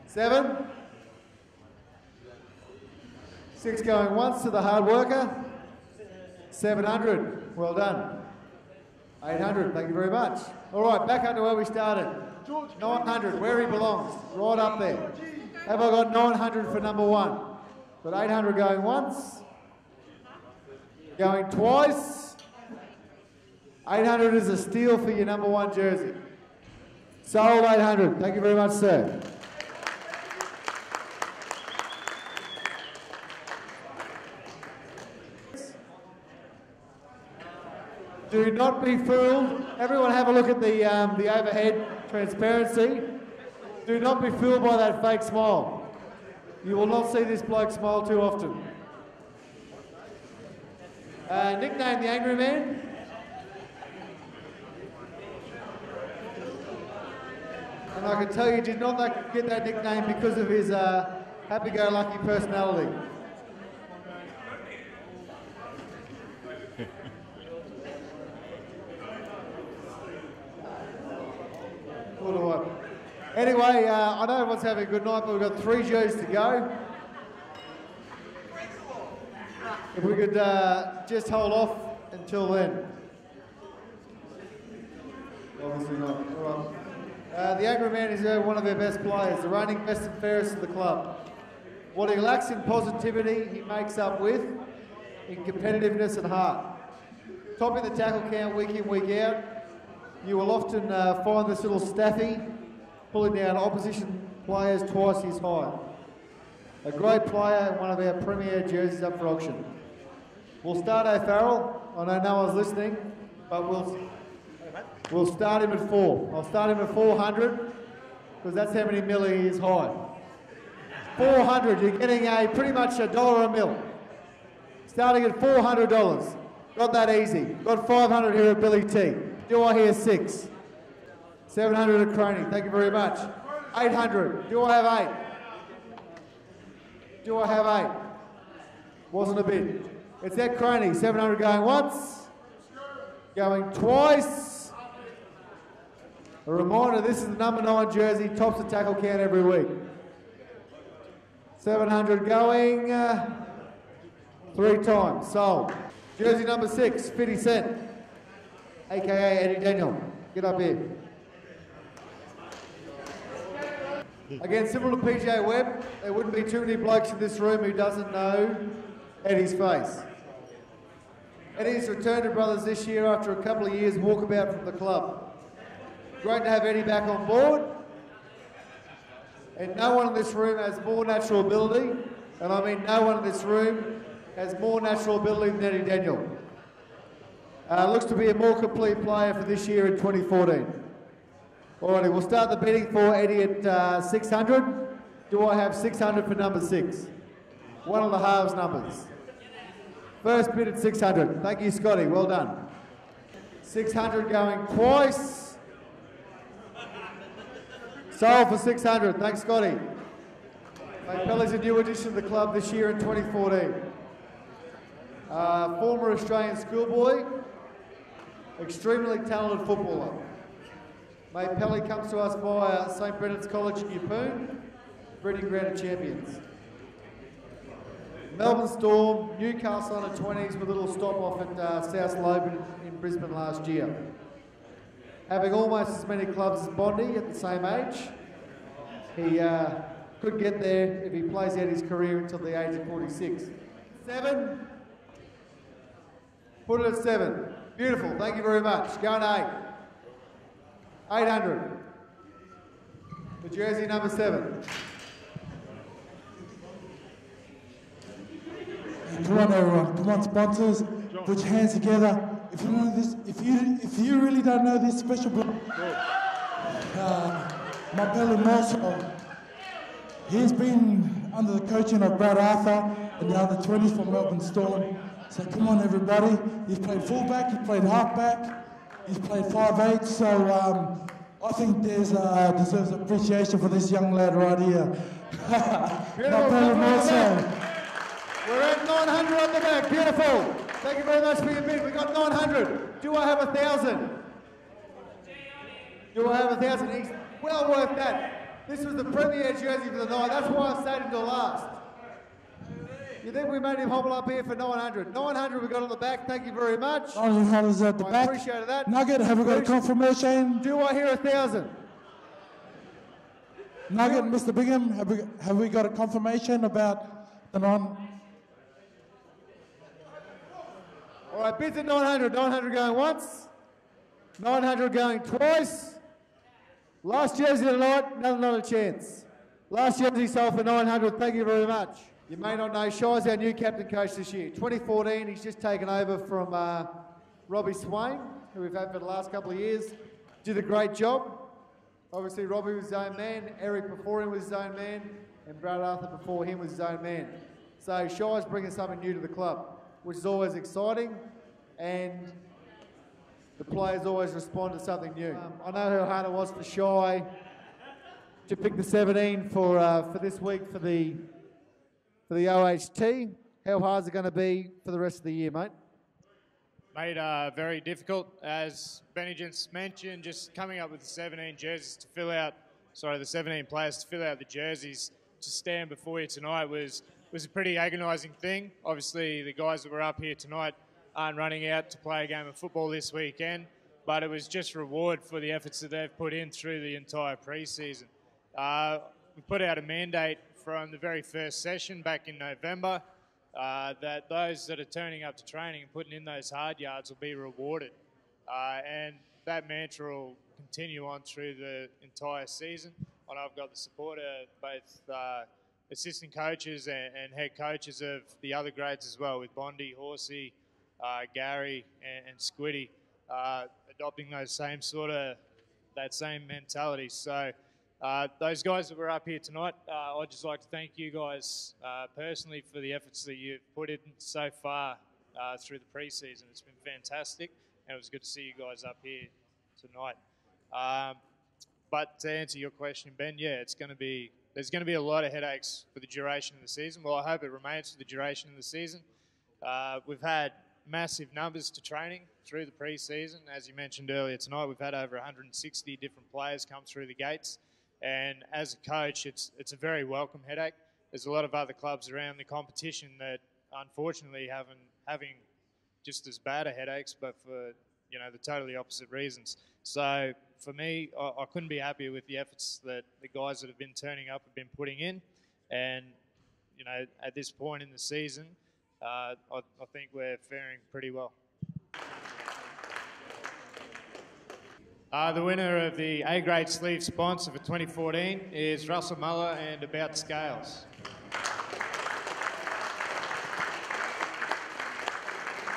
7. 6 going once to the hard worker. 700. Well done. 800. Thank you very much. All right, back up to where we started. 900, where he belongs. Right up there. Have I got 900 for number 1? Got 800 going once. Going twice. 800 is a steal for your number 1 jersey. Sold 800. Thank you very much, sir. Do not be fooled. Everyone have a look at the overhead transparency. Do not be fooled by that fake smile. You will not see this bloke smile too often. Nicknamed the Angry Man. And I can tell you did not get that nickname because of his happy-go-lucky personality. Anyway, I know everyone's having a good night, but we've got 3 jerseys to go. If we could just hold off until then. Obviously not. All right. The Angry Man is one of our best players, the reigning best and fairest of the club. What he lacks in positivity, he makes up with in competitiveness and heart. Topping the tackle count week in, week out, you will often find this little staffy pulling down opposition players twice his height. A great player and one of our premier jerseys up for auction. We'll start O'Farrell. I know no one's listening, but we'll start him at 4. I'll start him at 400 because that's how many mil he is high. 400, you're getting pretty much $1 a mil. Starting at $400. Got that easy. Got 500 here at Billy T. Do I hear 6? 700 at Crony, thank you very much. 800, do I have 8? Do I have 8? Wasn't a bid. It's at Crony, 700 going once, going twice. A reminder, this is the number 9 jersey, tops the tackle count every week. 700 going 3 times, sold. Jersey number 6, 50 Cent, aka Eddie Daniel. Get up here. Again, similar to PJ Webb, there wouldn't be too many blokes in this room who doesn't know Eddie's face. Eddie's returned to Brothers this year after a couple of years walkabout from the club. Great to have Eddie back on board. And no one in this room has more natural ability, and I mean no one in this room has more natural ability than Eddie Daniel. Looks to be a more complete player for this year in 2014. Alrighty, we'll start the bidding for Eddie at 600. Do I have 600 for number 6? One of the halves numbers. First bid at 600. Thank you, Scotty. Well done. 600 going twice. Sold for 600. Thanks, Scotty. Mate, Pelly's a new addition to the club this year in 2014. Former Australian schoolboy, extremely talented footballer. Mate, Pelly comes to us via St Brennan's College in Yeppoon, breeding ground of champions. Melbourne Storm, Newcastle under 20s with a little stop off at South Lobe in Brisbane last year. Having almost as many clubs as Bondi at the same age, he could get there if he plays out his career until the age of 46. 7. Put it at 7. Beautiful, thank you very much. Going to 8. 800. The jersey number 7. Come on, everyone. Come on, sponsors. Put your hands together. If you know this, if you really don't know this special bloke, my Pelly Marshall, he's been under the coaching of Brad Arthur and the under 20s for Melbourne Storm. So come on, everybody. He's played fullback, he's played halfback, he's played 5'8". So I think there's deserves appreciation for this young lad right here. My Pelly Marshall. We're at 900 on the back. Beautiful. Thank you very much for your bid. We've got 900. Do I have 1,000? Do I have 1,000? He's well worth that. This was the premier jersey for the night. That's why I stayed until last. You think we made him hobble up here for 900? 900 we got on the back. Thank you very much. $900 at the back. I appreciate that. Nugget, have we got a confirmation? Do I hear 1,000? Nugget, Mr. Bingham, have we got a confirmation about the All right, bids at 900. 900 going once. 900 going twice. Last jersey tonight, another chance. Last jersey sold for 900. Thank you very much. You may not know, Shy's our new captain coach this year. 2014, he's just taken over from Robbie Swain, who we've had for the last couple of years. Did a great job. Obviously, Robbie was his own man. Eric before him was his own man. And Brad Arthur before him was his own man. So Shy's bringing something new to the club, which is always exciting, and the players always respond to something new. I know how hard it was for Shy to pick the 17 for this week for the OHT. How hard is it going to be for the rest of the year, mate? Mate, very difficult. As Benny just mentioned, just coming up with the 17 jerseys to fill out, the 17 players to fill out the jerseys to stand before you tonight was a pretty agonising thing. Obviously, the guys that were up here tonight aren't running out to play a game of football this weekend, but it was just reward for the efforts that they've put in through the entire pre-season. We put out a mandate from the very first session back in November that those that are turning up to training and putting in those hard yards will be rewarded. And that mantra will continue on through the entire season. And I've got the support of both assistant coaches and head coaches of the other grades as well, with Bondi, Horsey, Gary and Squiddy adopting that same mentality. So those guys that were up here tonight, I'd just like to thank you guys personally for the efforts that you've put in so far through the pre-season. It's been fantastic, and it was good to see you guys up here tonight. But to answer your question, Ben, yeah, there's going to be a lot of headaches for the duration of the season. Well, I hope it remains for the duration of the season. We've had massive numbers to training through the pre-season. As you mentioned earlier tonight, we've had over 160 different players come through the gates. And as a coach, it's a very welcome headache. There's a lot of other clubs around the competition that unfortunately having just as bad a headaches, but for the totally opposite reasons. So for me, I couldn't be happier with the efforts that the guys that have been turning up have been putting in. And at this point in the season, I think we're faring pretty well. The winner of the A-grade sleeve sponsor for 2014 is Russell Muller and About Scales.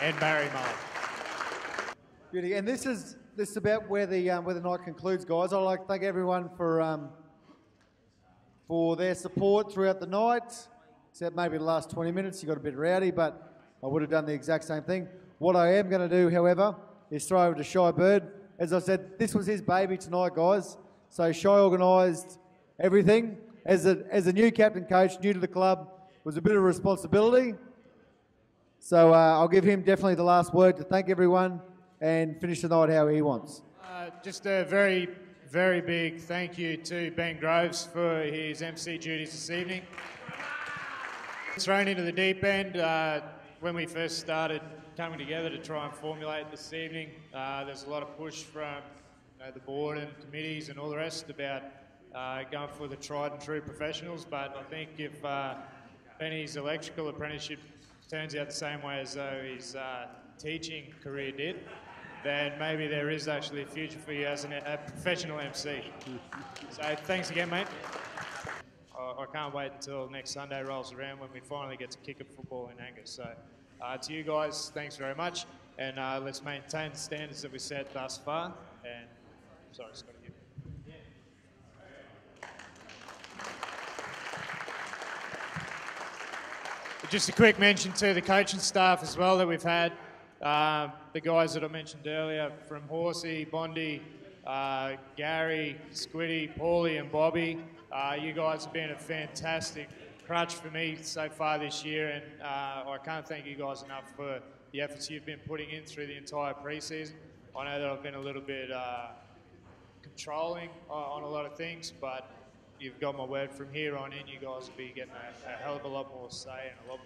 And Barry Muller. Beauty. And this is about where the night concludes, guys. I'd like to thank everyone for their support throughout the night. Except maybe the last 20 minutes, you got a bit rowdy, but I would have done the exact same thing. What I am going to do, however, is throw over to Shy Bird. As I said, this was his baby tonight, guys. So Shy organised everything. As a new captain coach, new to the club, was a bit of a responsibility. So I'll give him definitely the last word to thank everyone and finish the night how he wants. Just a very, very big thank you to Ben Groves for his MC duties this evening. Thrown into the deep end when we first started coming together to try and formulate this evening. There's a lot of push from the board and committees and all the rest about going for the tried and true professionals, but I think if Benny's electrical apprenticeship turns out the same way as though his teaching career did, then maybe there is actually a future for you as a professional MC. So thanks again, mate. I can't wait until next Sunday rolls around when we finally get to kick at football in Angus. So to you guys, thanks very much, and let's maintain the standards that we set thus far. And sorry, Scotty. Just a quick mention to the coaching staff as well that we've had. The guys that I mentioned earlier, from Horsey, Bondi, Gary, Squiddy, Paulie and Bobby. You guys have been a fantastic crutch for me so far this year, and I can't thank you guys enough for the efforts you've been putting in through the entire pre-season. I know that I've been a little bit controlling on a lot of things, but you've got my word, from here on in, you guys will be getting a hell of a lot more say and a lot.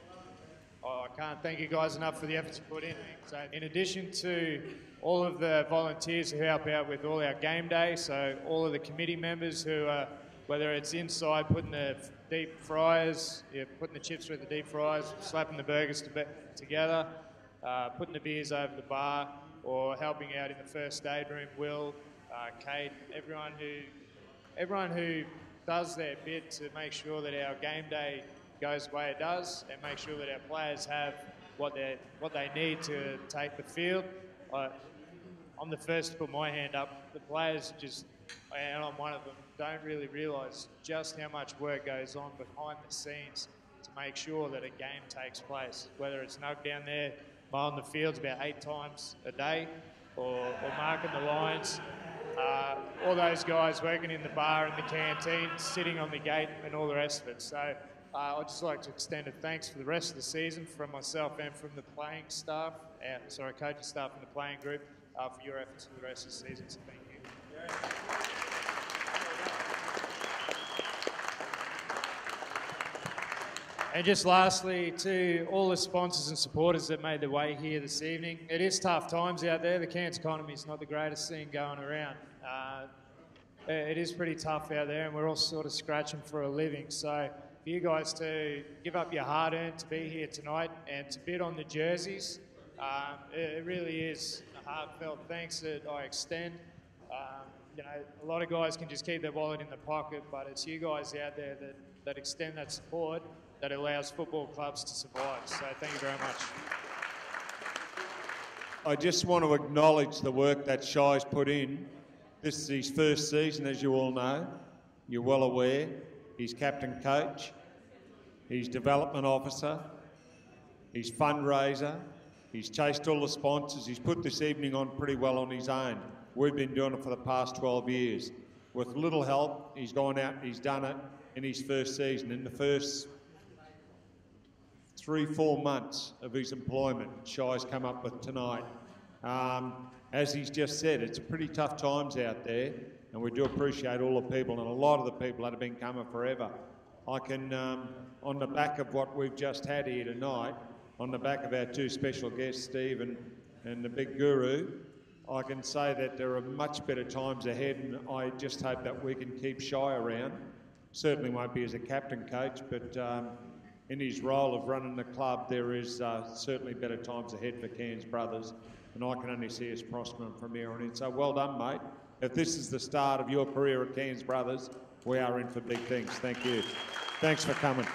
I can't thank you guys enough for the efforts you put in. So, in addition to all of the volunteers who help out with all our game day, so all of the committee members who are, whether it's inside putting the deep fryers, putting the chips through the deep fryers, slapping the burgers together, putting the beers over the bar, or helping out in the first aid room, Will, Kate, everyone who does their bit to make sure that our game day goes the way it does, and make sure that our players have what they need to take the field. I'm the first to put my hand up. The players just, and I'm one of them, don't really realise just how much work goes on behind the scenes to make sure that a game takes place. Whether it's Nug down there mowing the fields about 8 times a day, or marking the lines. All those guys working in the bar and the canteen, sitting on the gate and all the rest of it. So I'd just like to extend a thanks for the rest of the season from myself and from the playing staff, coaching staff and the playing group for your efforts for the rest of the season. So thank you. And just lastly, to all the sponsors and supporters that made their way here this evening. It is tough times out there. The Cairns economy is not the greatest thing going around. It is pretty tough out there, and we're all sort of scratching for a living. So for you guys to give up your hard-earned to be here tonight and to bid on the jerseys, it really is a heartfelt thanks that I extend. A lot of guys can just keep their wallet in their pocket, but it's you guys out there that extend that support that allows football clubs to survive. So thank you very much. I just want to acknowledge the work that Shy's put in. This is his first season, as you all know. You're well aware. He's captain coach. He's development officer. He's fundraiser. He's chased all the sponsors. He's put this evening on pretty well on his own. We've been doing it for the past 12 years. With little help, he's gone out and he's done it in his first season. In the first 3-4 months of his employment, Shy's come up with tonight. As he's just said, it's pretty tough times out there, and we do appreciate all the people, and a lot of the people that have been coming forever. I can, on the back of what we've just had here tonight, on the back of our 2 special guests, Steve and the big guru, I can say that there are much better times ahead, and I just hope that we can keep Shy around. Certainly won't be as a captain coach, but in his role of running the club, there is certainly better times ahead for Cairns Brothers, and I can only see us prospering from here on in. So well done, mate. If this is the start of your career at Cairns Brothers, we are in for big things. Thank you. Thanks for coming.